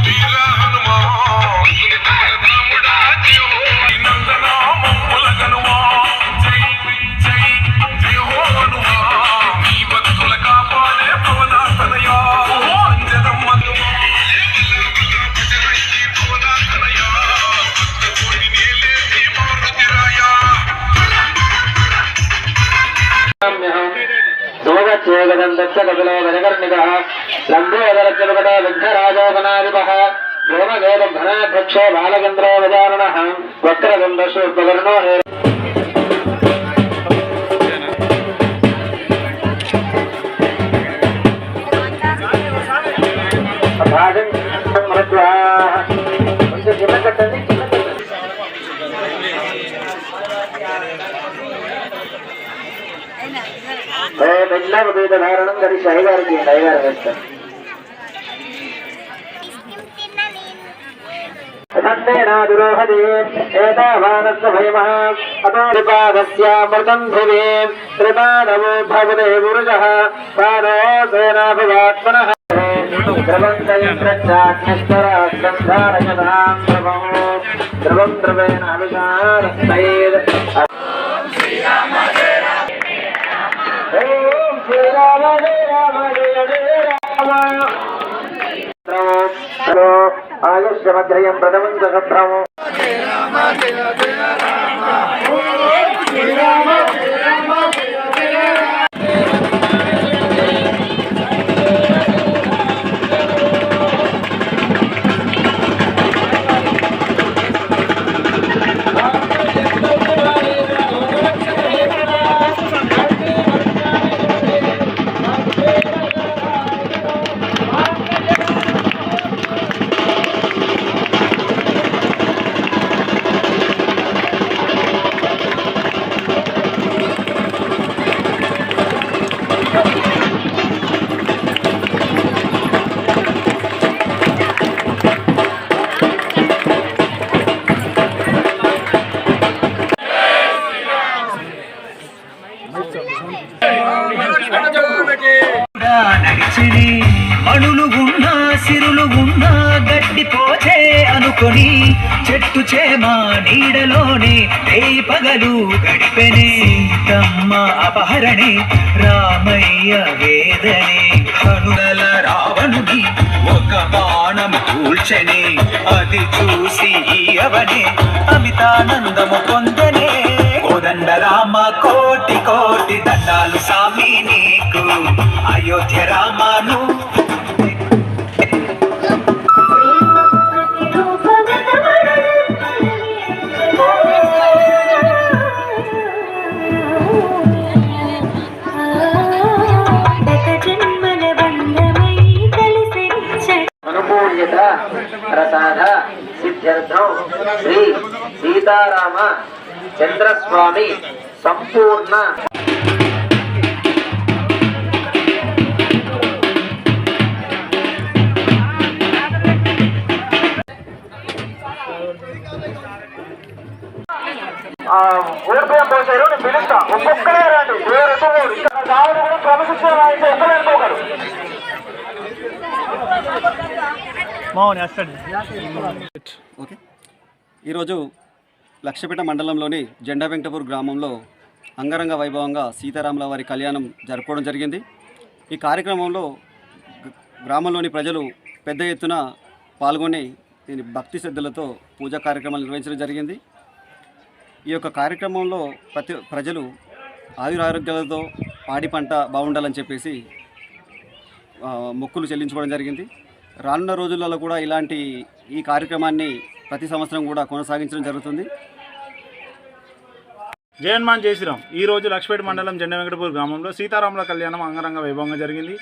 వీర హనుమాన్ రాముడా సుమగచ్చేగదం దచ్చ కపిలో గజకర్ణికః లంబోదరచ్చలుకట విఘ్నరాజోగనాధిపః వ్యోమగేద ఘనాధ్యక్షో బాలచంద్రో గజాననః వక్రదండశూర్పకర్ణో కొంచెం చిన్న కట్టండి ధారణం కలిసి అయ్యగారికి అయ్యగారు వేస్తారు భయమృతం ధ్రువే త్రిపాదవో భవతే పురుషః పాదో సేనాభివాత్మన ద్రవం ద్రవేణ అభిషారస్తైర్ ఓం శ్రీరామ జయ రామ జయ జయ రామ ఆయుష్యమధ్రయం ప్రథమం సహస్రము నడిచిని అణులు ఉన్నా సిరులు ఉన్నా గడ్డి పోచే అనుకొని చెట్టు చేమ నీడలోనే రేయి పగలు గడిపెనే తమ్మ అపహరణే రామయ్య వేదనే హనుగల రావణుని ఒక బాణము కూల్చనే అది చూసి అవనే అమితానందము పొందనే కోదండ రామ కోటి కోటి దండాలు సామి నీకు అయోధ్య రామాను అనుకూల్యత ప్రసాద సిద్ధ్యర్థం శ్రీ సీతారామ చంద్రస్వామి సంపూర్ణ ఊరిపోయాం పోసారు నేను పిలుస్తా ఒక్కొక్కరే రండి ఇక్కడ కావాలి కూడా క్రమశిక్షణ వాయిస్తే ఒక్కరే అనుకోగలరు ఓకే ఈరోజు లక్షపేట మండలంలోని జెండా వెంకటపూర్ గ్రామంలో అంగరంగ వైభవంగా సీతారాముల వారి కళ్యాణం జరుపుకోవడం జరిగింది. ఈ కార్యక్రమంలో గ్రామంలోని ప్రజలు పెద్ద ఎత్తున పాల్గొని దీని భక్తి శ్రద్ధలతో పూజా కార్యక్రమాలు నిర్వహించడం జరిగింది. ఈ యొక్క కార్యక్రమంలో ప్రజలు ఆయురారోగ్యాలతో పాడి పంట బాగుండాలని చెప్పేసి మొక్కులు చెల్లించుకోవడం జరిగింది. రానున్న రోజులలో కూడా ఇలాంటి ఈ కార్యక్రమాన్ని ప్రతి సంవత్సరం కూడా కొనసాగించడం జరుగుతుంది. జయన్మాన్ జై శ్రీరామ్. ఈరోజు లక్ష్మేపేట మండలం జెండా వెంకటపూర్ గ్రామంలో సీతారాముల కళ్యాణం అంగరంగ వైభవంగా జరిగింది.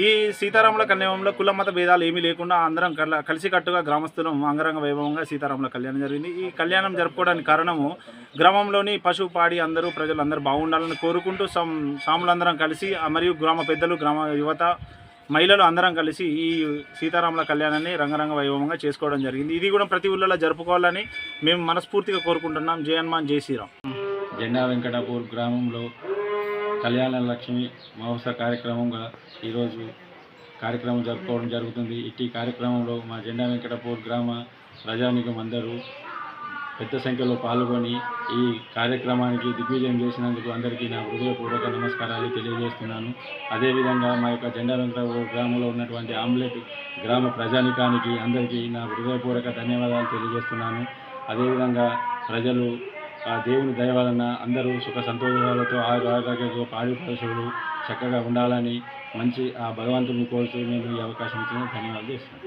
ఈ సీతారాముల కళ్యాణంలో కుల మత భేదాలు ఏమీ లేకుండా అందరం కలిసికట్టుగా గ్రామస్తులం అంగరంగ వైభవంగా సీతారాముల కళ్యాణం జరిగింది. ఈ కళ్యాణం జరుపుకోవడానికి కారణము గ్రామంలోని పశు పాడి ప్రజలు అందరూ బాగుండాలని కోరుకుంటూ సాములందరం కలిసి మరియు గ్రామ పెద్దలు గ్రామ యువత మహిళలు అందరం కలిసి ఈ సీతారాముల కళ్యాణాన్ని రంగరంగ వైభవంగా చేసుకోవడం జరిగింది. ఇది కూడా ప్రతి ఊళ్ళలో జరుపుకోవాలని మేము మనస్ఫూర్తిగా కోరుకుంటున్నాం. జై హనుమాన్ జై శ్రీరామ్. జెండా వెంకటాపూర్ గ్రామంలో కళ్యాణ లక్ష్మి మహోత్సవ కార్యక్రమంగా ఈరోజు కార్యక్రమం జరుపుకోవడం జరుగుతుంది. ఇట్టి కార్యక్రమంలో మా జెండా వెంకటాపూర్ గ్రామ ప్రజానికం అందరూ పెద్ద సంఖ్యలో పాల్గొని ఈ కార్యక్రమానికి దిగ్విజయం చేసినందుకు అందరికీ నా హృదయపూర్వక నమస్కారాలు తెలియజేస్తున్నాను. అదేవిధంగా మా యొక్క జెండా వెంకటాపూర్ గ్రామంలో ఉన్నటువంటి ఆమ్లెట్ గ్రామ ప్రజానికానికి అందరికీ నా హృదయపూర్వక ధన్యవాదాలు తెలియజేస్తున్నాను. అదేవిధంగా ప్రజలు ఆ దేవుని దయ వలన అందరూ సుఖ సంతోషాలతో ఆరోగ్యంతో పాడి పశువులు చక్కగా ఉండాలని మంచి ఆ భగవంతుని కోరుతూ నేను ఈ అవకాశం ఇచ్చిన ధన్యవాదాలు చేస్తున్నాను.